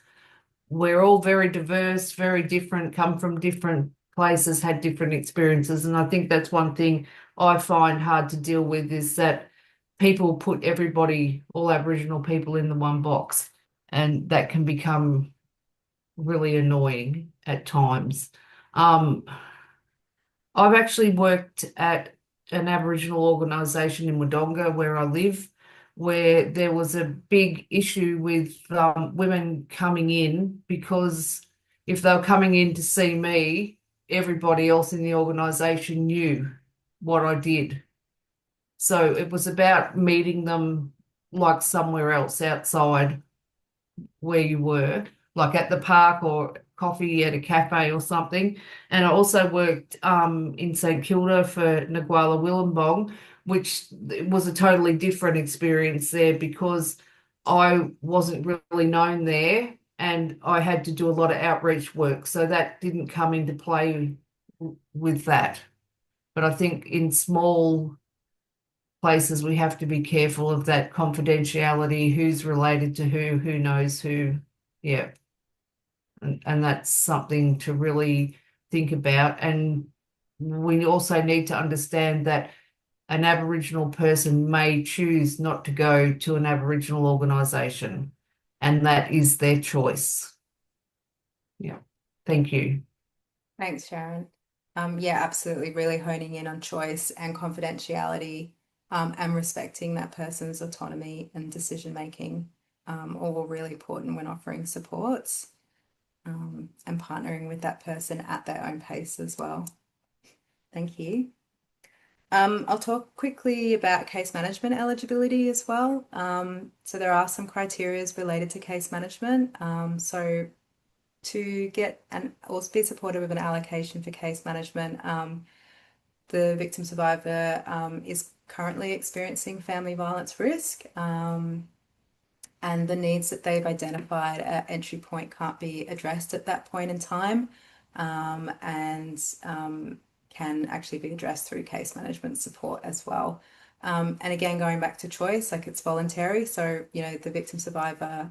we're all very diverse, very different, come from different places, had different experiences. And I think that's one thing I find hard to deal with, is that people put everybody, all Aboriginal people, in the one box, and that can become really annoying at times. I've actually worked at an Aboriginal organisation in Wodonga, where I live, where there was a big issue with women coming in, because if they were coming in to see me, everybody else in the organisation knew what I did. So it was about meeting them like somewhere else outside where you were, like at the park or coffee at a cafe or something. And I also worked in St Kilda for Nguala Willumbong, which was a totally different experience there, because I wasn't really known there and I had to do a lot of outreach work. So that didn't come into play with that. But I think in small places we have to be careful of that confidentiality, who's related to who knows who. Yeah. And that's something to really think about. And we also need to understand that an Aboriginal person may choose not to go to an Aboriginal organisation, and that is their choice. Yeah. Thank you. Thanks, Sharon. Yeah, absolutely. Really honing in on choice and confidentiality and respecting that person's autonomy and decision making, all really important when offering supports and partnering with that person at their own pace as well. Thank you. I'll talk quickly about case management eligibility as well. So there are some criteria related to case management. So to get or be supported with an allocation for case management, the victim survivor is currently experiencing family violence risk, and the needs that they've identified at entry point can't be addressed at that point in time, and can actually be addressed through case management support as well. And again, going back to choice, like it's voluntary. So, you know, the victim survivor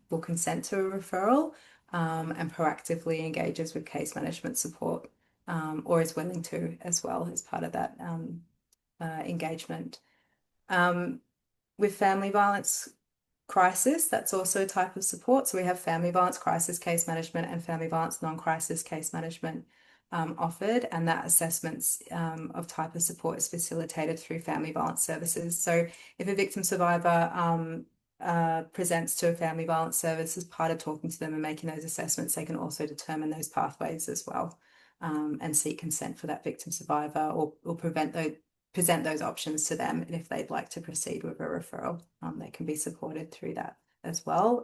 will consent to a referral and proactively engages with case management support, or is willing to as well as part of that engagement. With family violence crisis, that's also a type of support. So we have family violence crisis case management and family violence non-crisis case management offered, and that assessments of type of support is facilitated through family violence services. So if a victim survivor presents to a family violence service, as part of talking to them and making those assessments, they can also determine those pathways as well, and seek consent for that victim survivor, or present those options to them. And if they'd like to proceed with a referral, they can be supported through that as well,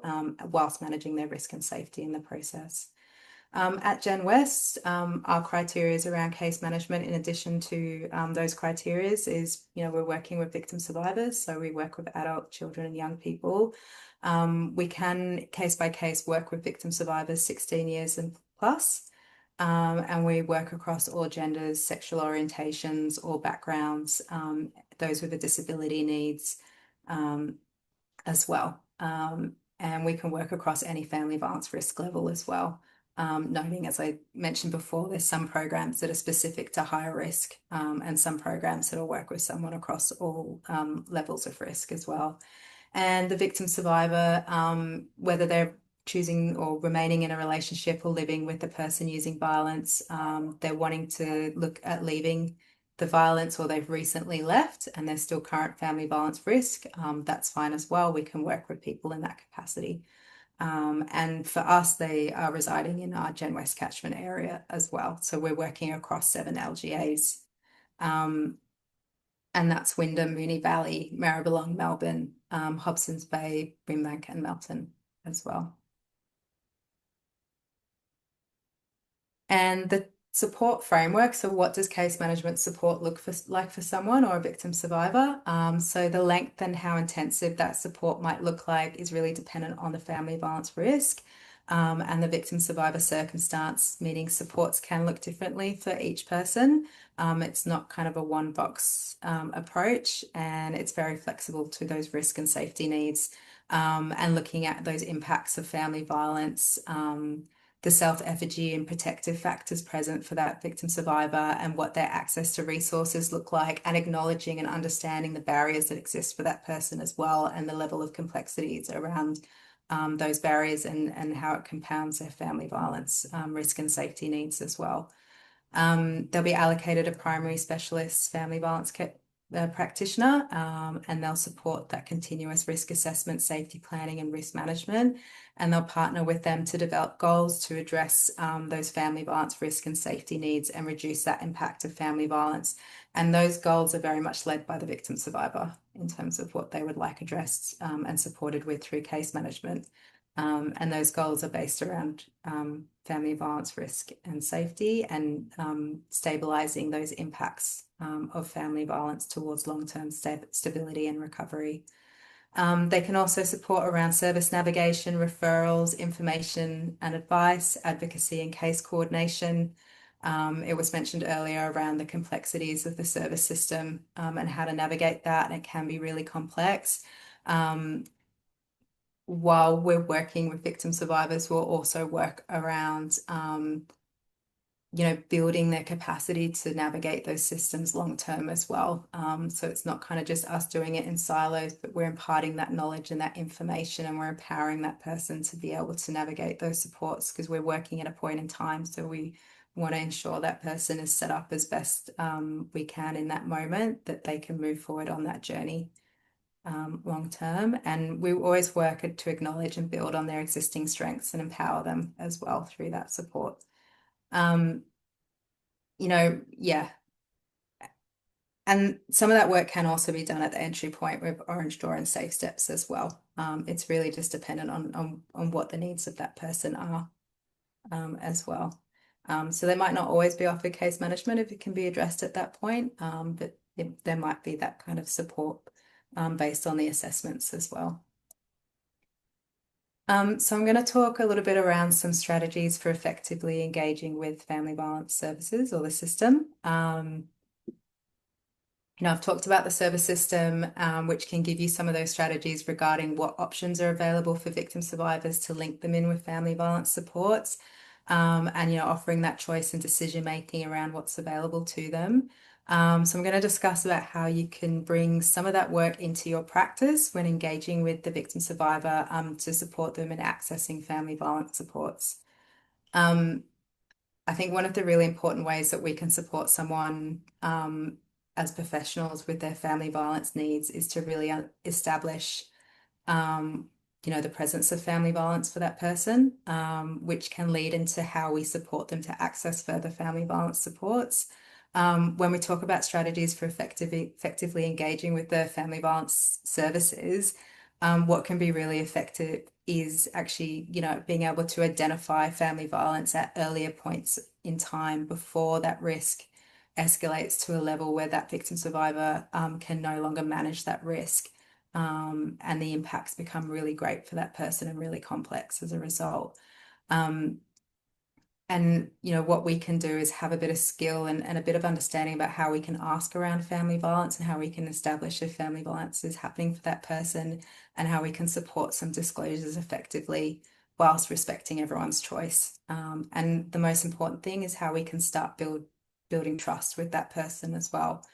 whilst managing their risk and safety in the process. At Gen West, our criteria around case management, in addition to those criteria, is, you know, we're working with victim survivors. So we work with adult, children and young people. We can case by case work with victim survivors 16 years and plus. And we work across all genders, sexual orientations, all backgrounds, those with a disability needs as well. And we can work across any family violence risk level as well. Noting, as I mentioned before, there's some programs that are specific to higher risk, and some programs that will work with someone across all levels of risk as well. And the victim survivor, whether they're choosing or remaining in a relationship or living with the person using violence, they're wanting to look at leaving the violence, or they've recently left and there's still current family violence risk, that's fine as well. We can work with people in that capacity. And for us, they are residing in our Gen West catchment area as well. So we're working across 7 LGAs. And that's Wyndham, Moonee Valley, Maribyrnong, Melbourne, Hobsons Bay, Brimbank and Melton as well. And the support framework, so what does case management support look like for someone or a victim survivor? So the length and how intensive that support might look like is really dependent on the family violence risk and the victim survivor circumstance, meaning supports can look differently for each person. It's not kind of a one box approach, and it's very flexible to those risk and safety needs, and looking at those impacts of family violence, the self-effigy and protective factors present for that victim survivor and what their access to resources look like, and acknowledging and understanding the barriers that exist for that person as well, and the level of complexities around those barriers and how it compounds their family violence risk and safety needs as well. They'll be allocated a primary specialist family violence practitioner, and they'll support that continuous risk assessment, safety planning and risk management, and they'll partner with them to develop goals to address those family violence risk and safety needs and reduce that impact of family violence. And those goals are very much led by the victim survivor in terms of what they would like addressed and supported with through case management. And those goals are based around family violence risk and safety, and stabilising those impacts of family violence towards long-term stability and recovery. They can also support around service navigation, referrals, information and advice, advocacy and case coordination. It was mentioned earlier around the complexities of the service system and how to navigate that, and it can be really complex. While we're working with victim survivors, we'll also work around building their capacity to navigate those systems long term as well. So it's not kind of just us doing it in silos, but we're imparting that knowledge and that information, and we're empowering that person to be able to navigate those supports, because we're working at a point in time. So we want to ensure that person is set up as best we can in that moment, that they can move forward on that journey long term. And we always work to acknowledge and build on their existing strengths and empower them as well through that support. Yeah. And some of that work can also be done at the entry point with Orange Door and Safe Steps as well. It's really just dependent on what the needs of that person are as well. So they might not always be offered case management if it can be addressed at that point, but there might be that kind of support based on the assessments as well. So I'm going to talk a little bit around some strategies for effectively engaging with family violence services or the system. I've talked about the service system, which can give you some of those strategies regarding what options are available for victim survivors to link them in with family violence supports, and offering that choice and decision making around what's available to them. So I'm going to discuss about how you can bring some of that work into your practice when engaging with the victim survivor to support them in accessing family violence supports. I think one of the really important ways that we can support someone as professionals with their family violence needs is to really establish the presence of family violence for that person, which can lead into how we support them to access further family violence supports. When we talk about strategies for effectively engaging with the family violence services, what can be really effective is actually, being able to identify family violence at earlier points in time before that risk escalates to a level where that victim survivor can no longer manage that risk, and the impacts become really great for that person and really complex as a result. And what we can do is have a bit of skill and a bit of understanding about how we can ask around family violence and how we can establish if family violence is happening for that person, and how we can support some disclosures effectively whilst respecting everyone's choice. And the most important thing is how we can start building trust with that person as well.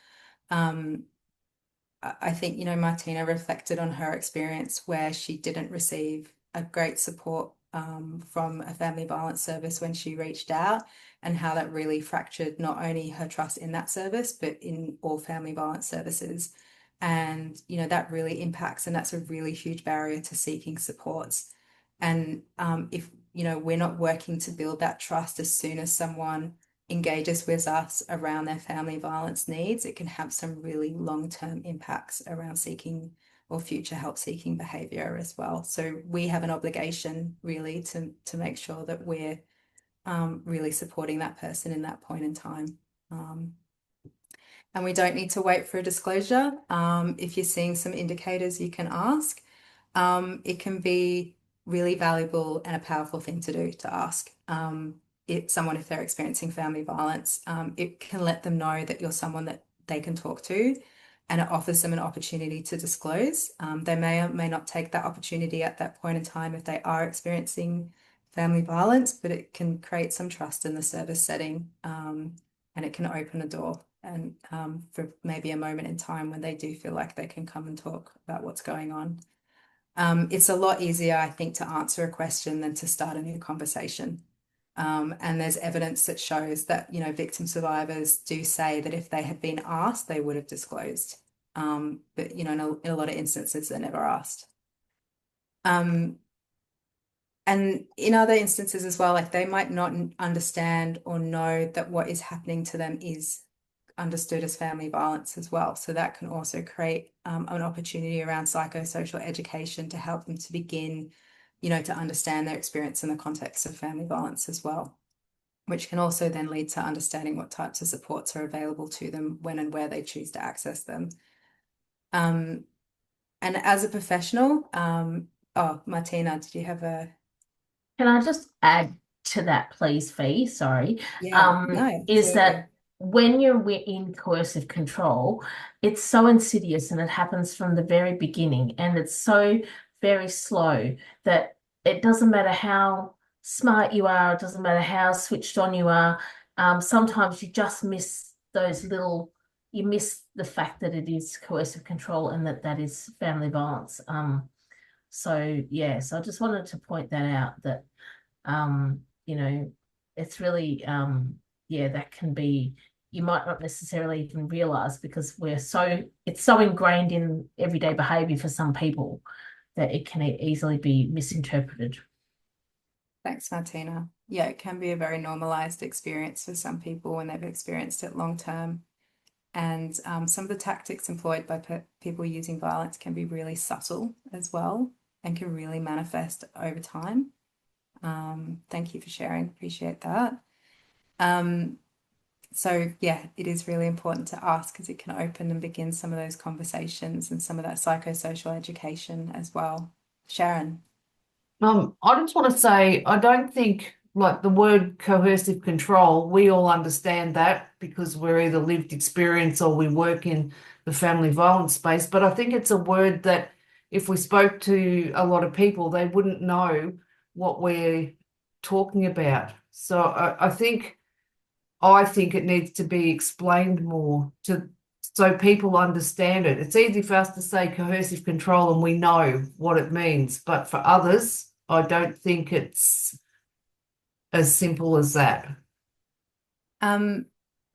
I think, Martina reflected on her experience where she didn't receive a great support from a family violence service when she reached out, and how that really fractured not only her trust in that service, but in all family violence services. And, that really impacts, and that's a really huge barrier to seeking supports. And if, we're not working to build that trust as soon as someone engages with us around their family violence needs, it can have some really long-term impacts around seeking or future help-seeking behaviour as well. So we have an obligation really to make sure that we're really supporting that person in that point in time. And we don't need to wait for a disclosure. If you're seeing some indicators, you can ask. It can be really valuable and a powerful thing to do, to ask. If they're experiencing family violence, it can let them know that you're someone that they can talk to, and it offers them an opportunity to disclose. They may or may not take that opportunity at that point in time if they are experiencing family violence, but it can create some trust in the service setting, and it can open a door and for maybe a moment in time when they do feel like they can come and talk about what's going on. It's a lot easier, I think, to answer a question than to start a new conversation. And there's evidence that shows that, victim survivors do say that if they had been asked, they would have disclosed. But, in a lot of instances, they're never asked. And in other instances as well, like they might not understand or know that what is happening to them is understood as family violence as well. So that can also create an opportunity around psychosocial education to help them to begin, to understand their experience in the context of family violence as well, which can also then lead to understanding what types of supports are available to them when and where they choose to access them. And as a professional, Martina, did you have a... Can I just add to that, please, Fee? Sorry. Yeah, no, is that absolutely. when you're in coercive control, it's so insidious and it happens from the very beginning, and it's so very slow that it doesn't matter how smart you are, it doesn't matter how switched on you are. Sometimes you just miss you miss the fact that it is coercive control and that is family violence. So yes, I just wanted to point that out, that it's really that can be, you might not necessarily even realize, because it's so ingrained in everyday behavior for some people that it can easily be misinterpreted. Thanks, Martina. Yeah, it can be a very normalized experience for some people when they've experienced it long term. And some of the tactics employed by people using violence can be really subtle as well and can really manifest over time. Thank you for sharing. Appreciate that. So yeah, it is really important to ask, because it can open and begin some of those conversations and some of that psychosocial education as well. Sharon. I just want to say, I don't think, like, the word coercive control, we all understand that because we're either lived experience or we work in the family violence space. But I think it's a word that if we spoke to a lot of people, they wouldn't know what we're talking about. So I think it needs to be explained more so people understand it. It's easy for us to say coercive control and we know what it means, but for others, I don't think it's as simple as that. The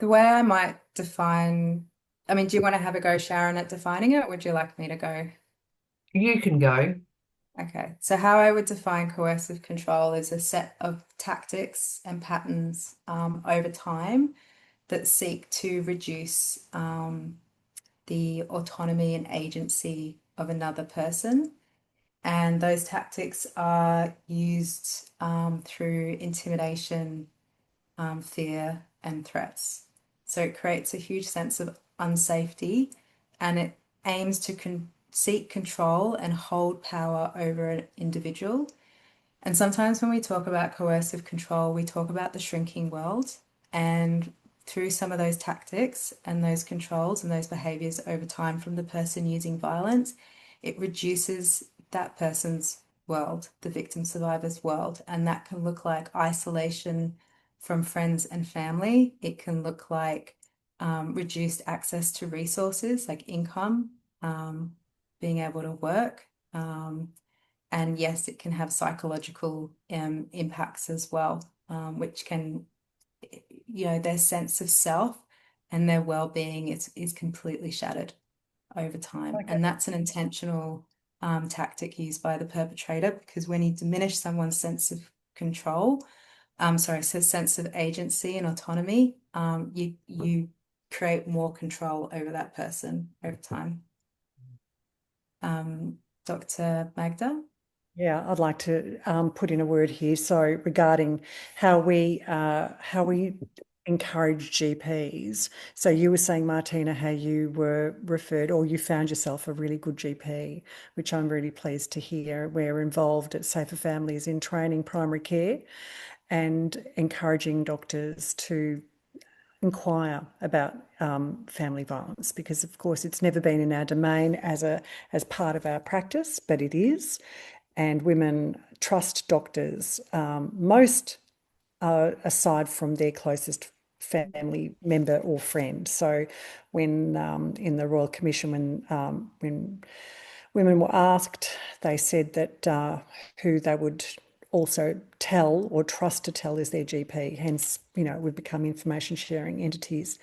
way I might define, do you want to have a go, Sharon, at defining it, or would you like me to go? You can go. Okay, so how I would define coercive control is a set of tactics and patterns over time that seek to reduce the autonomy and agency of another person. And those tactics are used through intimidation, fear, and threats. So it creates a huge sense of unsafety, and it aims to seek control and hold power over an individual. And sometimes when we talk about coercive control, we talk about the shrinking world. And through some of those tactics and those controls and those behaviors over time from the person using violence, it reduces that person's world, the victim survivor's world. And that can look like isolation from friends and family. It can look like reduced access to resources like income, being able to work. And yes, it can have psychological impacts as well, which can, their sense of self and their well-being is completely shattered over time. Okay. And that's an intentional tactic used by the perpetrator, because when you diminish someone's sense of control, sense of agency and autonomy, you create more control over that person over time. Dr. Magda? Yeah, I'd like to put in a word here. So regarding how we encourage GPs. So you were saying, Martina, how you were referred or you found yourself a really good GP, which I'm really pleased to hear. We're involved at Safer Families in training primary care and encouraging doctors to inquire about family violence, because of course it's never been in our domain as part of our practice, but it is. And women trust doctors most aside from their closest family member or friend. So when in the Royal Commission, when women were asked, they said that who they would also tell or trust to tell is their GP. Hence, we've become information sharing entities.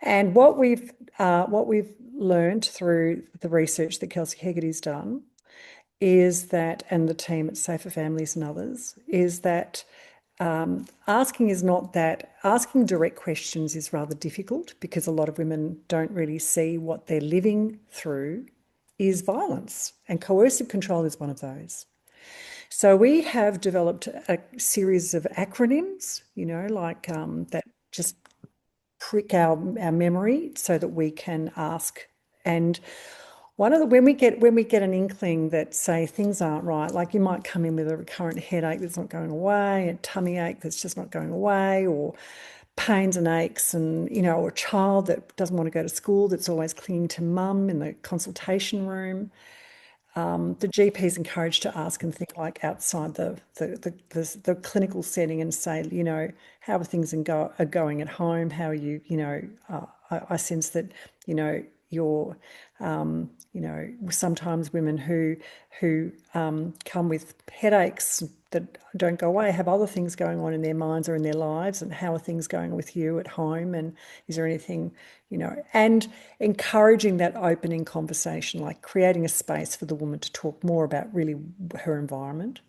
And what we've learned through the research that Kelsey Hegarty's done is that, and the team at Safer Families and others, is that asking direct questions is rather difficult, because a lot of women don't really see what they're living through is violence, and coercive control is one of those. So we have developed a series of acronyms, that just prick our memory so that we can ask. And when we get an inkling that, say, things aren't right, like you might come in with a recurrent headache that's not going away, a tummy ache that's just not going away, or pains and aches, and or a child that doesn't want to go to school, that's always clinging to mum in the consultation room. The GP is encouraged to ask and think like outside the clinical setting and say, how are things are going at home? How are you? I sense that you're sometimes women who come with headaches that don't go away have other things going on in their minds or in their lives, and how are things going with you at home, and is there anything, and encouraging that opening conversation, like creating a space for the woman to talk more about really her environment,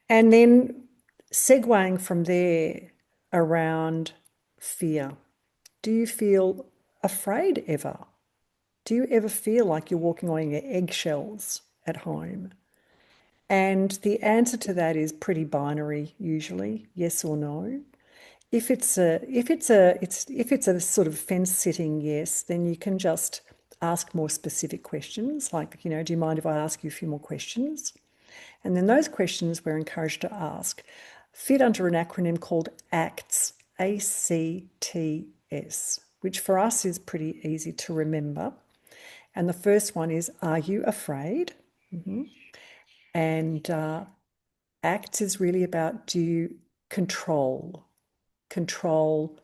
and then segueing from there around fear. Do you feel afraid ever? Do you ever feel like you're walking on your eggshells at home? And the answer to that is pretty binary, usually, yes or no. If it's a sort of fence sitting yes, then you can just ask more specific questions, like, do you mind if I ask you a few more questions? And then those questions we're encouraged to ask fit under an acronym called ACTS, ACTS, which for us is pretty easy to remember. And the first one is, are you afraid? And ACTS is really about, do you control,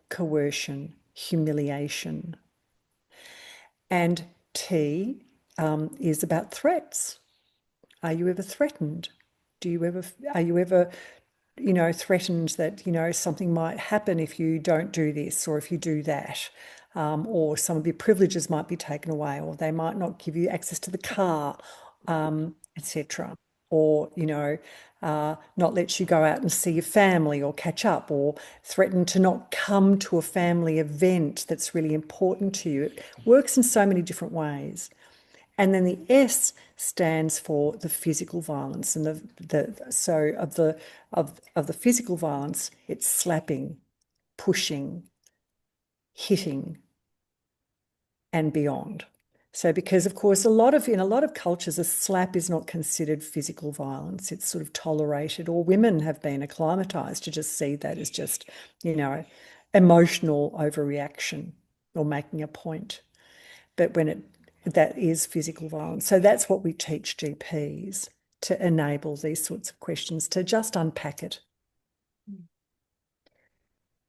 coercion, humiliation. And T is about threats. Are you ever threatened? Are you ever threatened that, something might happen if you don't do this or if you do that? Or some of your privileges might be taken away, or they might not give you access to the car, etc. Or, not let you go out and see your family or catch up, or threaten to not come to a family event that's really important to you. It works in so many different ways. And then the S stands for the physical violence, and of the physical violence, it's slapping, pushing, hitting, and beyond. So, because of course, in a lot of cultures, a slap is not considered physical violence; it's sort of tolerated, or women have been acclimatized to just see that as just, emotional overreaction or making a point. But that is physical violence. So that's what we teach GPs, to enable these sorts of questions, to just unpack it.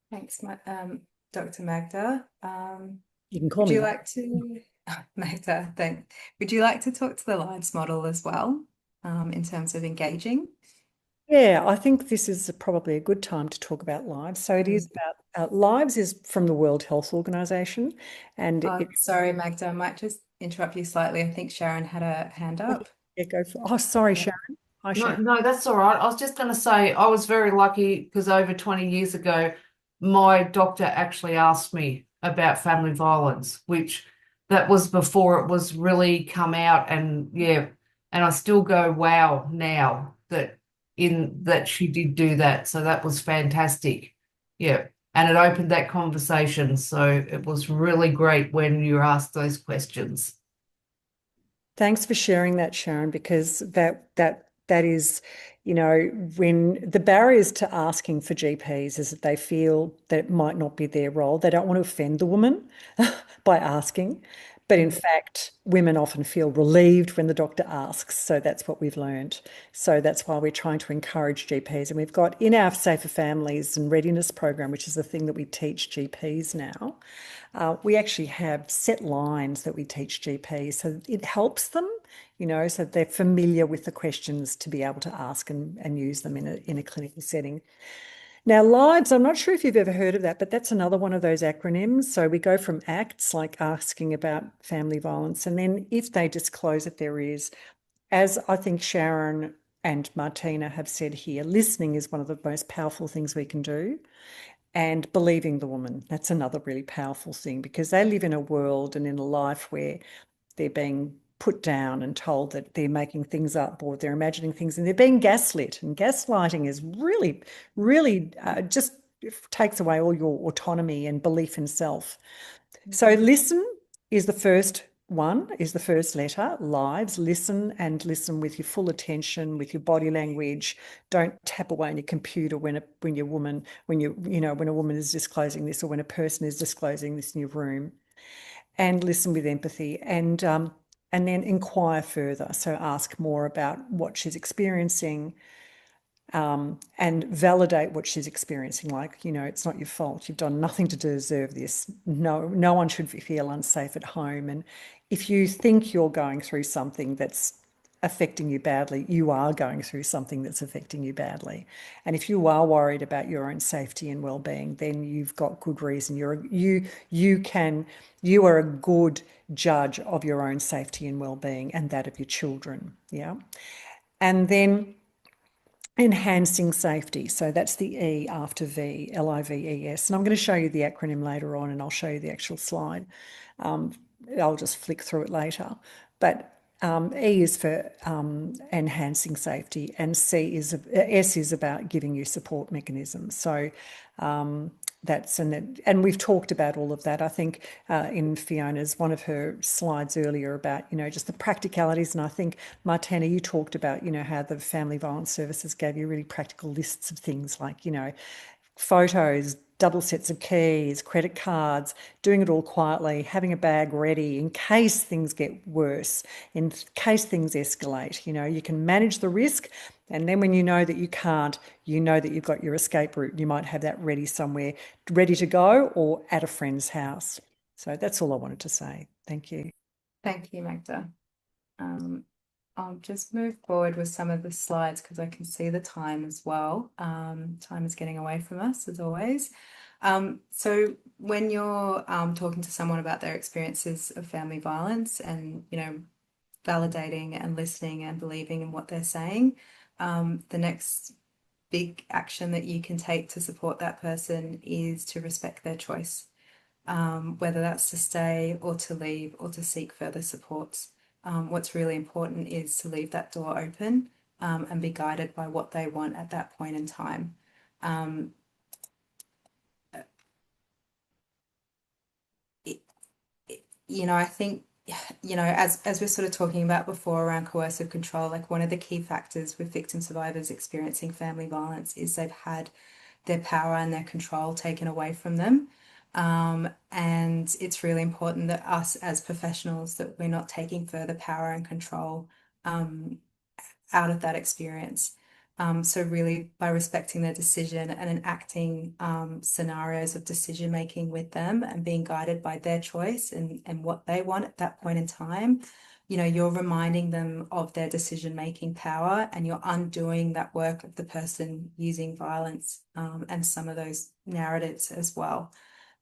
Thanks, Dr. Magda. You can call me. Would you like to, Magda, thanks. Would you like to talk to the lives model as well, in terms of engaging? Yeah, I think this is probably a good time to talk about lives. So it is about lives is from the World Health Organization, and sorry, Magda, I might just interrupt you slightly. I think Sharon had a hand up. Yeah, go for. Oh, sorry, Sharon. Hi, Sharon. No, that's all right. I was just going to say I was very lucky because over 20 years ago, my doctor actually asked me about family violence, which that was before it was really come out. And yeah, And I still go, wow, now that she did do that. So that was fantastic. Yeah. And it opened that conversation. So it was really great when you asked those questions. Thanks for sharing that, Sharon, because that is, you know, when the barriers to asking for GPs is that they feel that it might not be their role. They don't want to offend the woman by asking. But in fact, women often feel relieved when the doctor asks. So that's what we've learned. So that's why we're trying to encourage GPs. And we've got in our Safer Families and Readiness program, which is the thing that we teach GPs now, we actually have set lines that we teach GPs. So it helps them, you know, so they're familiar with the questions to be able to ask and use them in a clinical setting. Now, lives, I'm not sure if you've ever heard of that, but that's another one of those acronyms. So we go from acts, like asking about family violence, and then if they disclose that there is, as I think Sharon and Martina have said here, listening is one of the most powerful things we can do. And believing the woman, that's another really powerful thing, because they live in a world and in a life where they're being put down and told that they're making things up or they're imagining things, and they're being gaslit. And gaslighting is really, really just takes away all your autonomy and belief in self. So listen is the first one, is the first letter. Lives, listen, and listen with your full attention, with your body language. Don't tap away on your computer when a woman is disclosing this, or when a person is disclosing this in your room. And listen with empathy, and then inquire further. So ask more about what she's experiencing, and validate what she's experiencing. Like, you know, it's not your fault. You've done nothing to deserve this. No one should feel unsafe at home. And if you think you're going through something that's affecting you badly, you are going through something that's affecting you badly. And if you are worried about your own safety and well-being, then you've got good reason. You are a good judge of your own safety and well-being, and that of your children. Yeah. And then enhancing safety. So that's the E after V, LIVES. And I'm going to show you the acronym later on, and I'll show you the actual slide. I'll just flick through it later. But E is for enhancing safety, and S is about giving you support mechanisms. So and we've talked about all of that, I think, in Fiona's, one of her slides earlier about, you know, just the practicalities. And I think, Martina, you talked about, you know, how the Family Violence Services gave you really practical lists of things like, you know, photos, double sets of keys, credit cards, doing it all quietly, having a bag ready in case things get worse, in case things escalate. You know, you can manage the risk, and then when you know that you can't, you know that you've got your escape route. You might have that ready somewhere, ready to go, or at a friend's house. So that's all I wanted to say. Thank you. Thank you, Magda. I'll just move forward with some of the slides because I can see the time as well. Time is getting away from us, as always. So when you're talking to someone about their experiences of family violence, and, you know, validating and listening and believing in what they're saying, the next big action that you can take to support that person is to respect their choice, whether that's to stay or to leave or to seek further supports. What's really important is to leave that door open, and be guided by what they want at that point in time. You know, I think, you know, as we're sort of talking about before around coercive control, like one of the key factors with victim survivors experiencing family violence is they've had their power and their control taken away from them. And it's really important that us as professionals, that we're not taking further power and control out of that experience. So really, by respecting their decision and enacting scenarios of decision making with them and being guided by their choice and what they want at that point in time, you know, you're reminding them of their decision making power, and you're undoing that work of the person using violence and some of those narratives as well.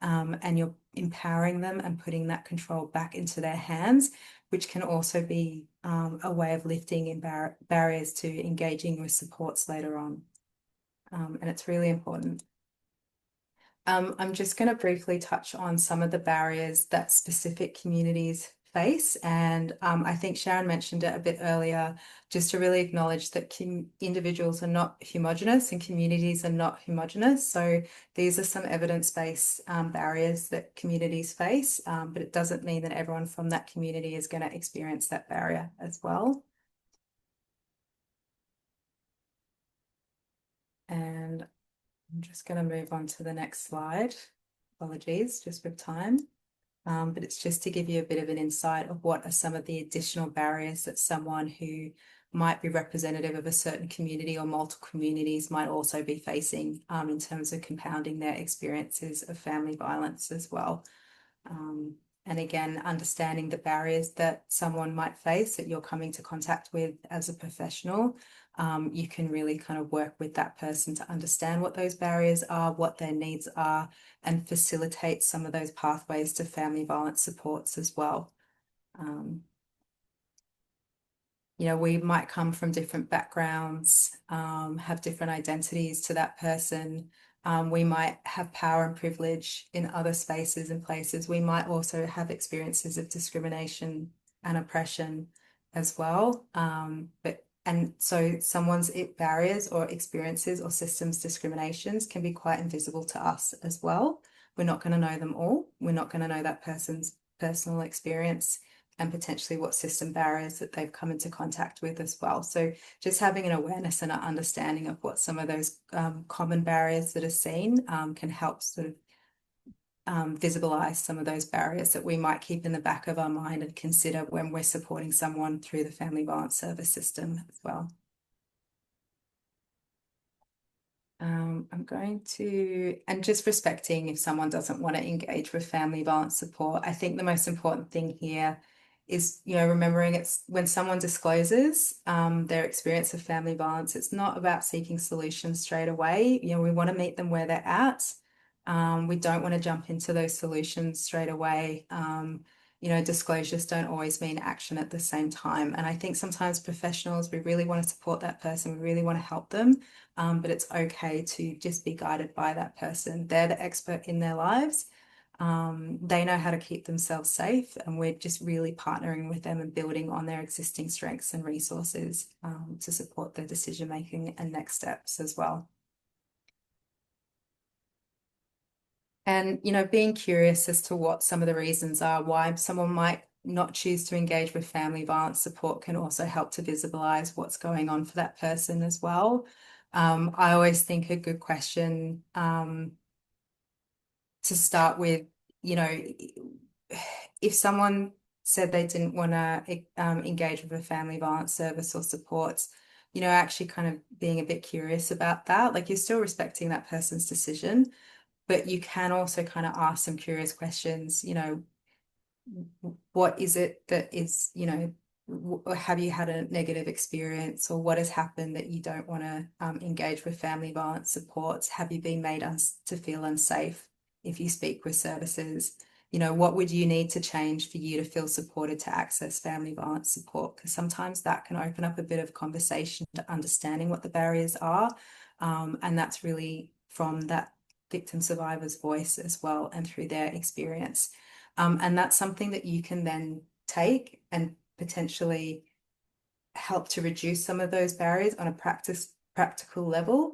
And you're empowering them and putting that control back into their hands, which can also be a way of lifting in barriers to engaging with supports later on. And it's really important. I'm just going to briefly touch on some of the barriers that specific communities face. And I think Sharon mentioned it a bit earlier, just to really acknowledge that individuals are not homogenous and communities are not homogenous. So these are some evidence-based barriers that communities face, but it doesn't mean that everyone from that community is going to experience that barrier as well. And I'm just going to move on to the next slide. Apologies, just with time. But it's just to give you a bit of an insight of what are some of the additional barriers that someone who might be representative of a certain community or multiple communities might also be facing in terms of compounding their experiences of family violence as well. And again, understanding the barriers that someone might face that you're coming to contact with as a professional, you can really kind of work with that person to understand what those barriers are, what their needs are, and facilitate some of those pathways to family violence supports as well. You know, we might come from different backgrounds, have different identities to that person. We might have power and privilege in other spaces and places. We might also have experiences of discrimination and oppression as well. And so someone's barriers or experiences or systems discriminations can be quite invisible to us as well. We're not going to know them all. We're not going to know that person's personal experience and potentially what system barriers that they've come into contact with as well. So just having an awareness and an understanding of what some of those common barriers that are seen can help sort of visibilize some of those barriers that we might keep in the back of our mind and consider when we're supporting someone through the family violence service system as well. I'm going to, and just respecting if someone doesn't want to engage with family violence support, I think the most important thing here is, you know, remembering it's when someone discloses their experience of family violence, it's not about seeking solutions straight away. You know, we want to meet them where they're at. We don't want to jump into those solutions straight away. You know, disclosures don't always mean action at the same time. And I think sometimes professionals, we really want to support that person. We really want to help them. But it's okay to just be guided by that person. They're the expert in their lives. They know how to keep themselves safe, and we're just really partnering with them and building on their existing strengths and resources to support their decision-making and next steps as well. And, you know, being curious as to what some of the reasons are why someone might not choose to engage with family violence support can also help to visibilize what's going on for that person as well. I always think a good question to start with, you know, if someone said they didn't want to engage with a family violence service or supports, you know, actually kind of being a bit curious about that. Like, you're still respecting that person's decision, but you can also kind of ask some curious questions, you know, what is it that is, you know, have you had a negative experience, or what has happened that you don't want to engage with family violence supports? Have you been made to feel unsafe if you speak with services? You know, what would you need to change for you to feel supported to access family violence support? Because sometimes that can open up a bit of conversation to understanding what the barriers are. And that's really from that victim survivor's voice as well and through their experience. And that's something that you can then take and potentially help to reduce some of those barriers on a practical level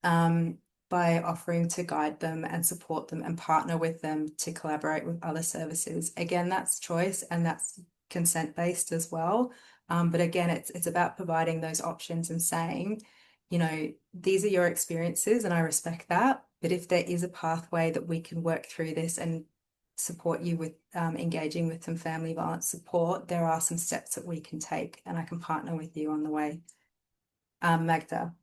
by offering to guide them and support them and partner with them to collaborate with other services. Again, that's choice and that's consent-based as well. But again, it's about providing those options and saying, you know, these are your experiences and I respect that. But if there is a pathway that we can work through this and support you with engaging with some family violence support, there are some steps that we can take and I can partner with you on the way. Magda.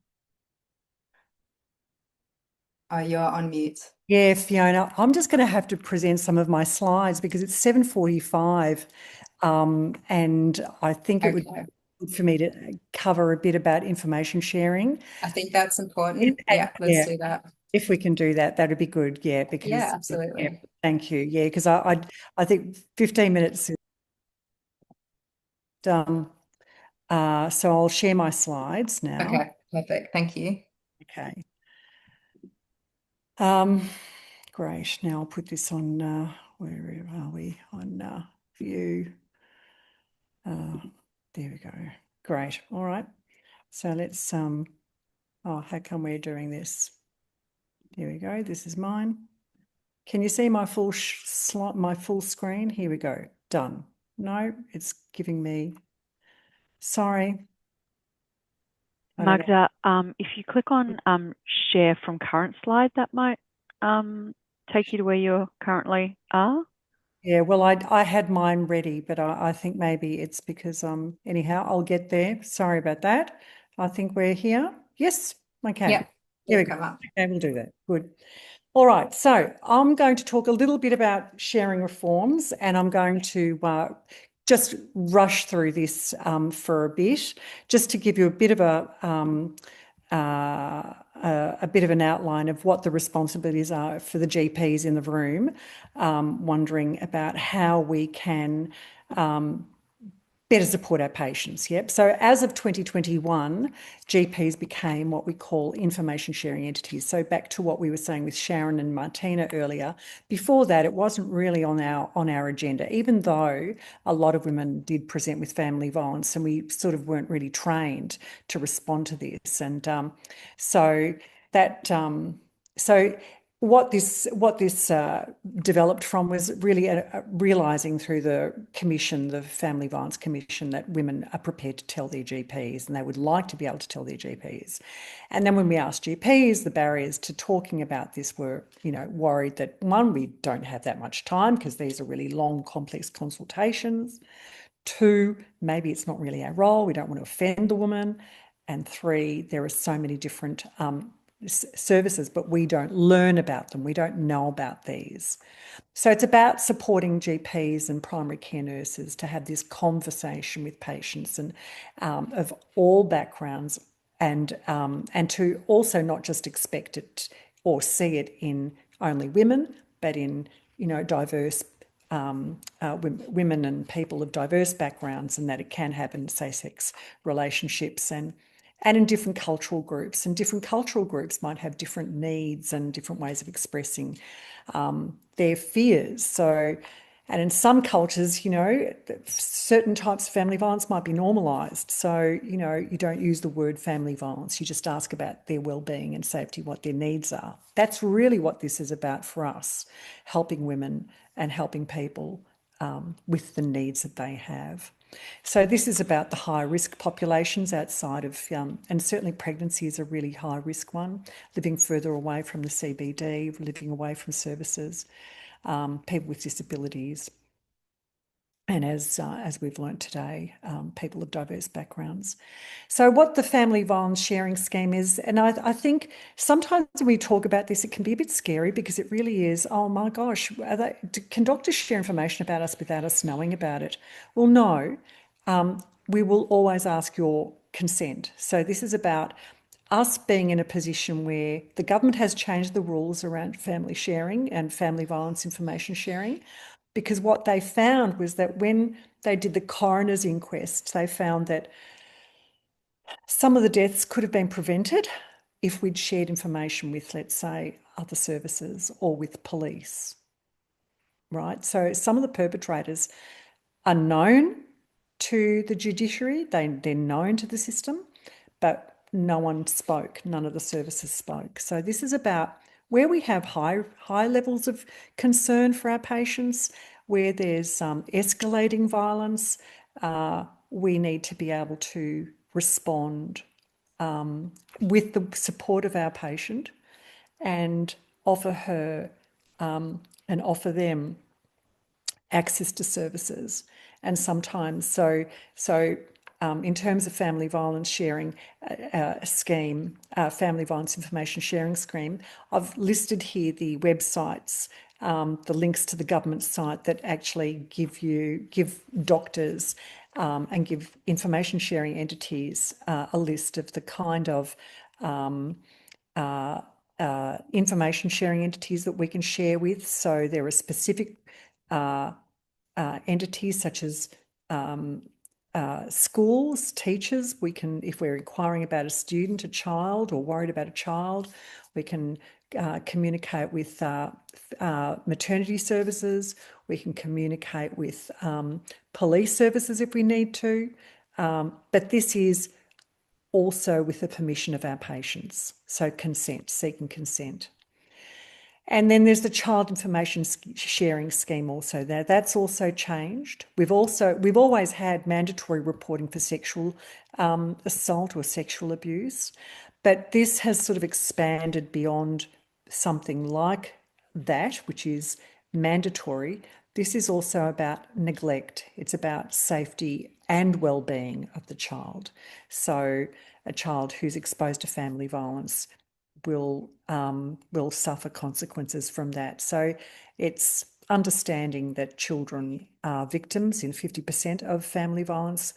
Oh, you're on mute. Yeah, Fiona, I'm just going to have to present some of my slides because it's 7:45 and I think it would be good for me to cover a bit about information sharing. I think that's important. Yeah, let's do that. If we can do that, that'd be good. Yeah, because yeah, absolutely. Yeah, thank you. Yeah, because I think 15 minutes is done. So I'll share my slides now. Okay, perfect. Thank you. Okay. Great. Now I'll put this on, where are we? On view. There we go. Great. All right. So let's, oh, how come we're doing this? There we go. This is mine. Can you see my full screen? Here we go. Done. No, it's giving me, sorry. Magda, if you click on share from current slide, that might take you to where you currently are. Yeah, well, I had mine ready, but I think maybe it's because, anyhow, I'll get there. Sorry about that. I think we're here. Yes, okay. Yep. There we go. Okay, we'll do that. Good. All right, so I'm going to talk a little bit about sharing reforms, and I'm going to just rush through this for a bit, just to give you a bit of an outline of what the responsibilities are for the GPs in the room, wondering about how we can better support our patients. Yep. So as of 2021, GPs became what we call information sharing entities. So back to what we were saying with Sharon and Martina earlier, before that, it wasn't really on our agenda, even though a lot of women did present with family violence, and we sort of weren't really trained to respond to this. And what this developed from was really realising through the commission, the Family Violence Commission, that women are prepared to tell their GPs, and they would like to be able to tell their GPs. And then when we asked GPs, the barriers to talking about this were, worried that, one, we don't have that much time because these are really long, complex consultations. Two, maybe it's not really our role. We don't want to offend the woman. And three, there are so many different services, but we don't learn about them. We don't know about these. So it's about supporting GPs and primary care nurses to have this conversation with patients and of all backgrounds, and to also not just expect it or see it in only women, but in diverse women and people of diverse backgrounds, and that it can happen in same-sex relationships and in different cultural groups. And different cultural groups might have different needs and different ways of expressing their fears. So, and in some cultures, certain types of family violence might be normalised. So, you don't use the word family violence. You just ask about their well-being and safety, what their needs are. That's really what this is about for us, helping women and helping people with the needs that they have. So this is about the high-risk populations outside of, and certainly pregnancy is a really high-risk one, living further away from the CBD, living away from services, people with disabilities, and as we've learnt today, people of diverse backgrounds. So what the family violence sharing scheme is, and I think sometimes when we talk about this, it can be a bit scary because it really is, oh my gosh, can doctors share information about us without us knowing about it? Well, no, we will always ask your consent. So this is about us being in a position where the government has changed the rules around family sharing and family violence information sharing, because what they found was that when they did the coroner's inquest, they found that some of the deaths could have been prevented if we'd shared information with, let's say, other services or with police, right? So some of the perpetrators are known to the judiciary, they're known to the system, but no one spoke, none of the services spoke. So this is about where we have high levels of concern for our patients, where there's escalating violence, we need to be able to respond with the support of our patient and offer her and offer them access to services. And sometimes, in terms of family violence sharing scheme, family violence information sharing scheme, I've listed here the websites, the links to the government site that actually give doctors and give information sharing entities a list of the kind of information sharing entities that we can share with. So there are specific entities such as schools, teachers. We can, if we're inquiring about a student, a child, or worried about a child, we can communicate with maternity services. We can communicate with police services if we need to. But this is also with the permission of our patients. So consent, seeking consent. And then there's the child information sharing scheme also. That's also changed. We've always had mandatory reporting for sexual assault or sexual abuse, but this has sort of expanded beyond something like that, which is mandatory. This is also about neglect. It's about safety and well-being of the child. So a child who's exposed to family violence will suffer consequences from that. So it's understanding that children are victims in 50% of family violence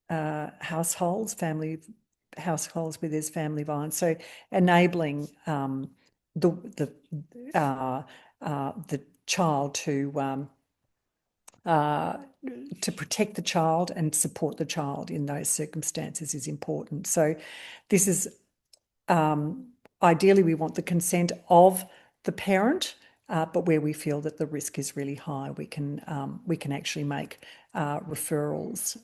households, family households where there's family violence. So enabling the child to protect the child and support the child in those circumstances is important. So this is ideally we want the consent of the parent, but where we feel that the risk is really high, we can actually make referrals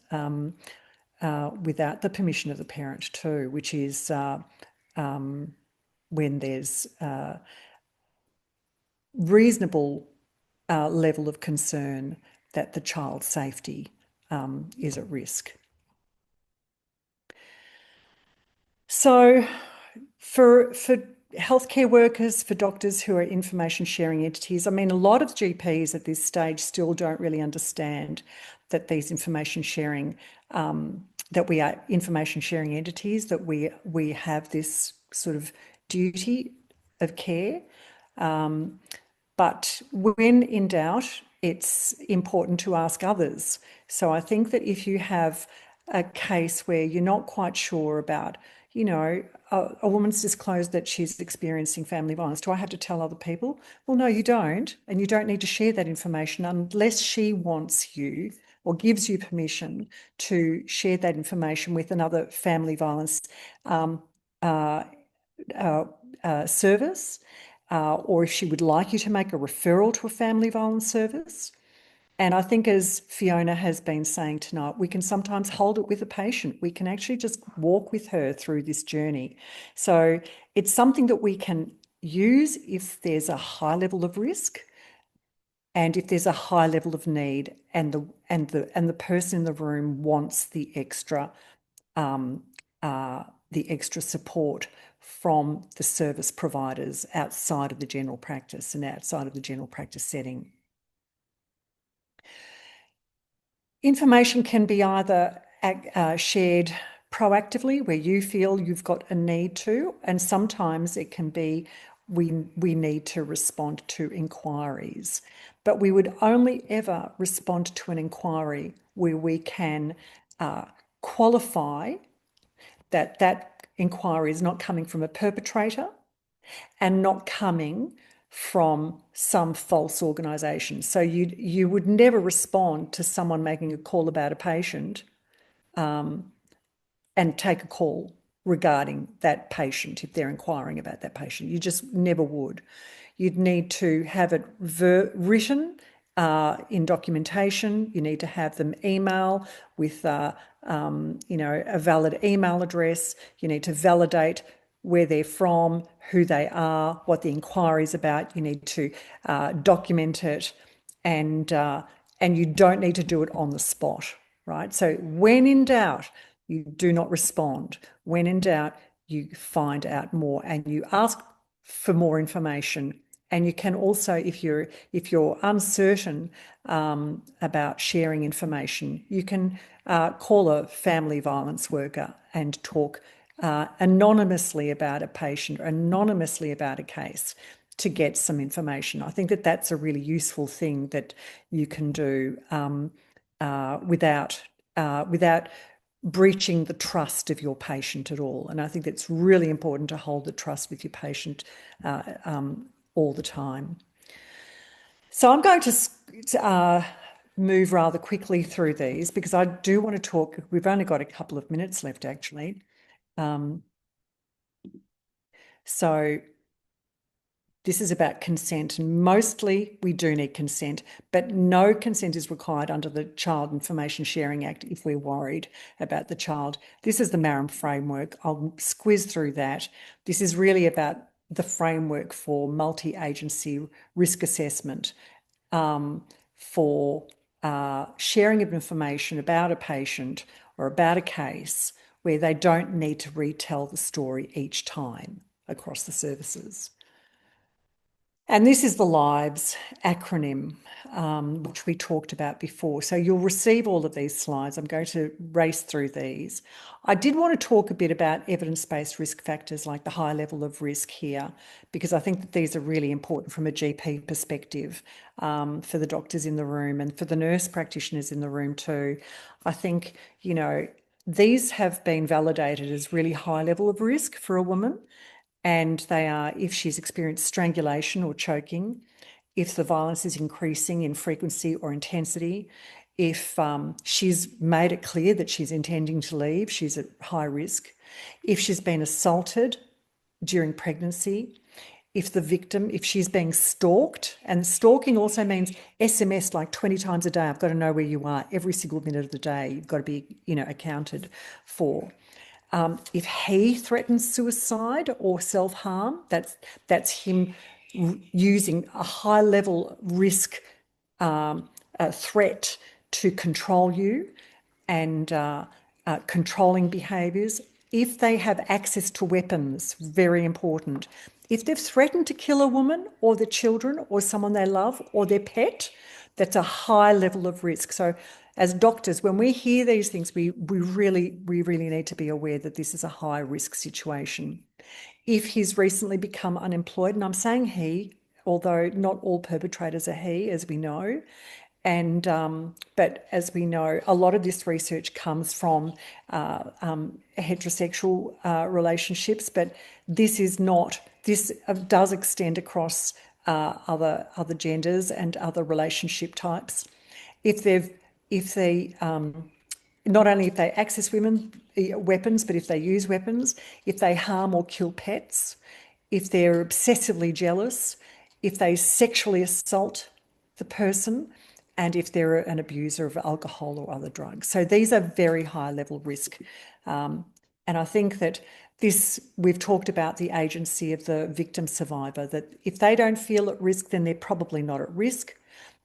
without the permission of the parent too, which is when there's reasonable level of concern that the child's safety is at risk. So for healthcare workers, for doctors who are information sharing entities, I mean, a lot of GPs at this stage still don't really understand that these information sharing, that we are information sharing entities, that we have this sort of duty of care. But when in doubt, it's important to ask others. So I think that if you have a case where you're not quite sure about, you know, a woman's disclosed that she's experiencing family violence, do I have to tell other people? Well, no, you don't. And you don't need to share that information unless she wants you or gives you permission to share that information with another family violence service, or if she would like you to make a referral to a family violence service. And I think, as Fiona has been saying tonight, we can sometimes hold it with a patient. We can actually just walk with her through this journey. So it's something that we can use if there's a high level of risk and if there's a high level of need, and the person in the room wants the extra support from the service providers outside of the general practice and outside of the general practice setting. Information can be either shared proactively, where you feel you've got a need to, and sometimes it can be we need to respond to inquiries. But we would only ever respond to an inquiry where we can qualify that that inquiry is not coming from a perpetrator and not coming from some false organisation. So you would never respond to someone making a call about a patient and take a call regarding that patient if they're inquiring about that patient. You just never would. You'd need to have it written in documentation. You need to have them email with a valid email address. You need to validate where they're from, who they are, what the inquiry is about. You need to document it, and you don't need to do it on the spot, right? So when in doubt, you do not respond. When in doubt, you find out more and you ask for more information. And you can also, if you're uncertain about sharing information, you can call a family violence worker and talk anonymously about a patient or anonymously about a case to get some information. I think that that's a really useful thing that you can do without breaching the trust of your patient at all. And I think it's really important to hold the trust with your patient all the time. So I'm going to move rather quickly through these because I do want to talk. We've only got a couple of minutes left, actually. So This is about consent, and mostly we do need consent, but no consent is required under the Child Information Sharing Act if we're worried about the child. This is the Marram framework. I'll squeeze through that. This is really about the framework for multi-agency risk assessment, for sharing of information about a patient or about a case where they don't need to retell the story each time across the services. And this is the LIVES acronym, which we talked about before. So you'll receive all of these slides. I'm going to race through these. I did want to talk a bit about evidence-based risk factors like the high level of risk here, because I think that these are really important from a GP perspective, for the doctors in the room and for the nurse practitioners in the room too. I think, you know, these have been validated as really high level of risk for a woman. And they are if she's experienced strangulation or choking, if the violence is increasing in frequency or intensity, if she's made it clear that she's intending to leave, she's at high risk, if she's been assaulted during pregnancy, if she's being stalked, and stalking also means SMS like 20 times a day. I've got to know where you are every single minute of the day. You've got to be, you know, accounted for. If he threatens suicide or self-harm, that's him using a high-level risk threat to control you and controlling behaviours. If they have access to weapons, very important. If they've threatened to kill a woman or their children or someone they love or their pet, that's a high level of risk. So as doctors, when we hear these things, we really need to be aware that this is a high risk situation. If he's recently become unemployed, and I'm saying he, although not all perpetrators are he, as we know, and but as we know, a lot of this research comes from heterosexual relationships, but this is not. This does extend across other genders and other relationship types. If they not only if they access weapons, but if they use weapons, if they harm or kill pets, if they're obsessively jealous, if they sexually assault the person, and if they're an abuser of alcohol or other drugs. So these are very high level risk. And I think that we've talked about the agency of the victim survivor, that if they don't feel at risk, then they're probably not at risk.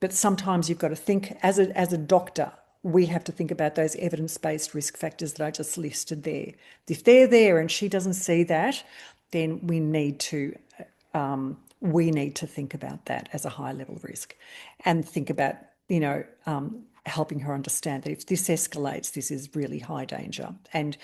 But sometimes you've got to think, as a doctor, we have to think about those evidence-based risk factors that I just listed there. If they're there and she doesn't see that, then we need to think about that as a high level of risk, and think about, you know, helping her understand that if this escalates, this is really high danger, and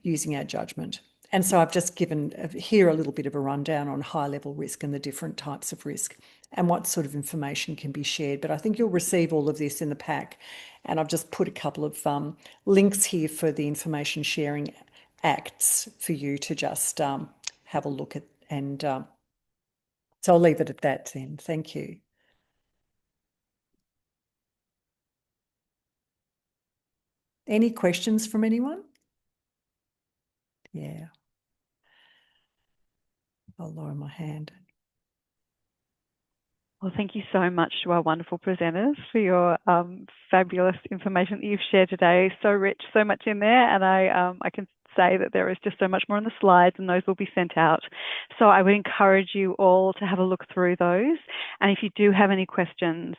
using our judgment. And so I've just given here a little bit of a rundown on high level risk and the different types of risk and what sort of information can be shared. But I think you'll receive all of this in the pack. And I've just put a couple of links here for the Information Sharing Acts for you to just have a look at. And so I'll leave it at that then. Thank you. Any questions from anyone? Yeah. I'll lower my hand. Well, thank you so much to our wonderful presenters for your fabulous information that you've shared today. So rich, so much in there, and I can say that there is just so much more on the slides, and those will be sent out. So I would encourage you all to have a look through those. And if you do have any questions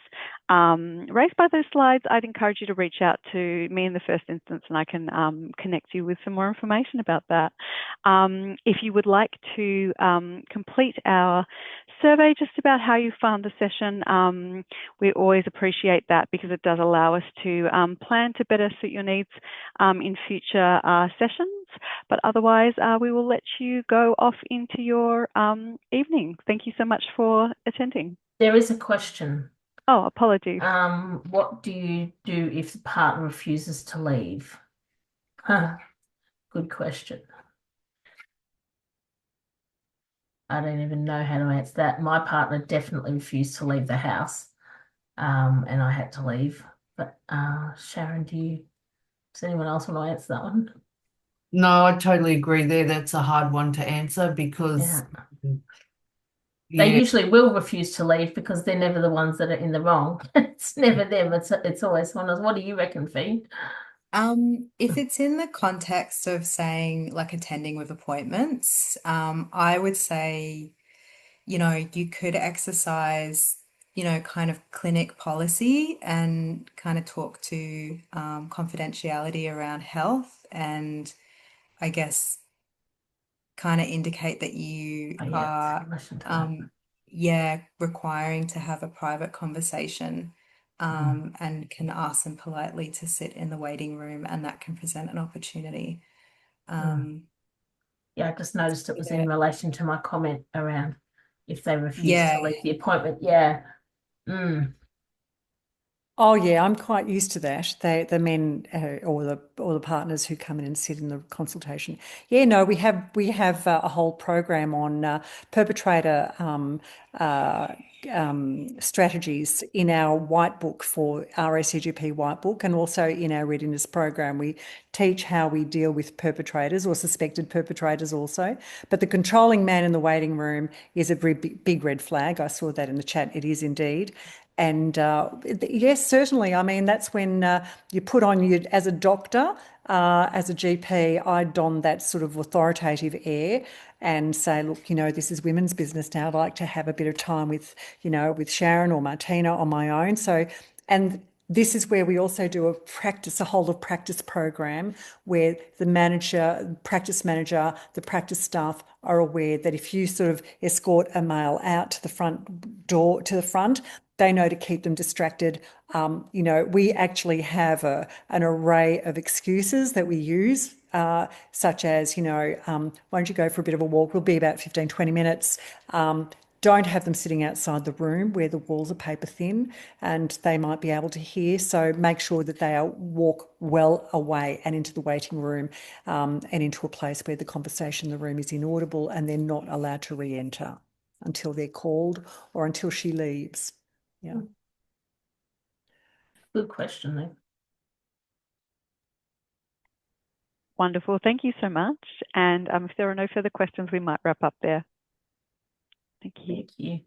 raised by those slides, I'd encourage you to reach out to me in the first instance, and I can connect you with some more information about that. If you would like to complete our survey just about how you found the session, we always appreciate that, because it does allow us to plan to better suit your needs in future sessions. But otherwise, we will let you go off into your evening. Thank you so much for attending. There is a question. Oh, apologies. What do you do if the partner refuses to leave? Good question. I don't even know how to answer that. My partner definitely refused to leave the house, and I had to leave. But Sharon, does anyone else want to answer that one? No, I totally agree there. That's a hard one to answer because They Yeah. usually will refuse to leave because they're never the ones that are in the wrong. It's never them. It's always someone else. What do you reckon, Fee? If it's in the context of saying like attending with appointments, I would say, you could exercise, kind of clinic policy and kind of talk to confidentiality around health and I guess kind of indicate that you Oh, yeah, it's in are, relation to that. requiring to have a private conversation, and can ask them politely to sit in the waiting room, and that can present an opportunity. Yeah, I just noticed it was in Yeah, relation to my comment around if they refuse to yeah, leave the appointment. Yeah. Mm. Oh yeah, I'm quite used to that. The men or the partners who come in and sit in the consultation. Yeah, no, we have a whole program on perpetrator strategies in our white book for our RACGP white book, and also in our readiness program. We teach how we deal with perpetrators or suspected perpetrators also. But the controlling man in the waiting room is a very big red flag. I saw that in the chat. It is indeed. And yes, certainly. I mean, that's when you put on you as a doctor, as a GP, I don that sort of authoritative air and say, look, this is women's business now. I'd like to have a bit of time with, with Sharon or Martina on my own. So, and this is where we also do a whole of practice program where the manager, practice manager, the practice staff are aware that if you sort of escort a male out to the front door, to the front, they know to keep them distracted. We actually have an array of excuses that we use, such as, why don't you go for a bit of a walk? We'll be about 15, 20 minutes. Don't have them sitting outside the room where the walls are paper thin and they might be able to hear. So make sure that they walk well away and into the waiting room, and into a place where the conversation in the room is inaudible, and they're not allowed to re-enter until they're called or until she leaves. Yeah. Good question, though. Wonderful. Thank you so much. And if there are no further questions, we might wrap up there. Thank you. Thank you.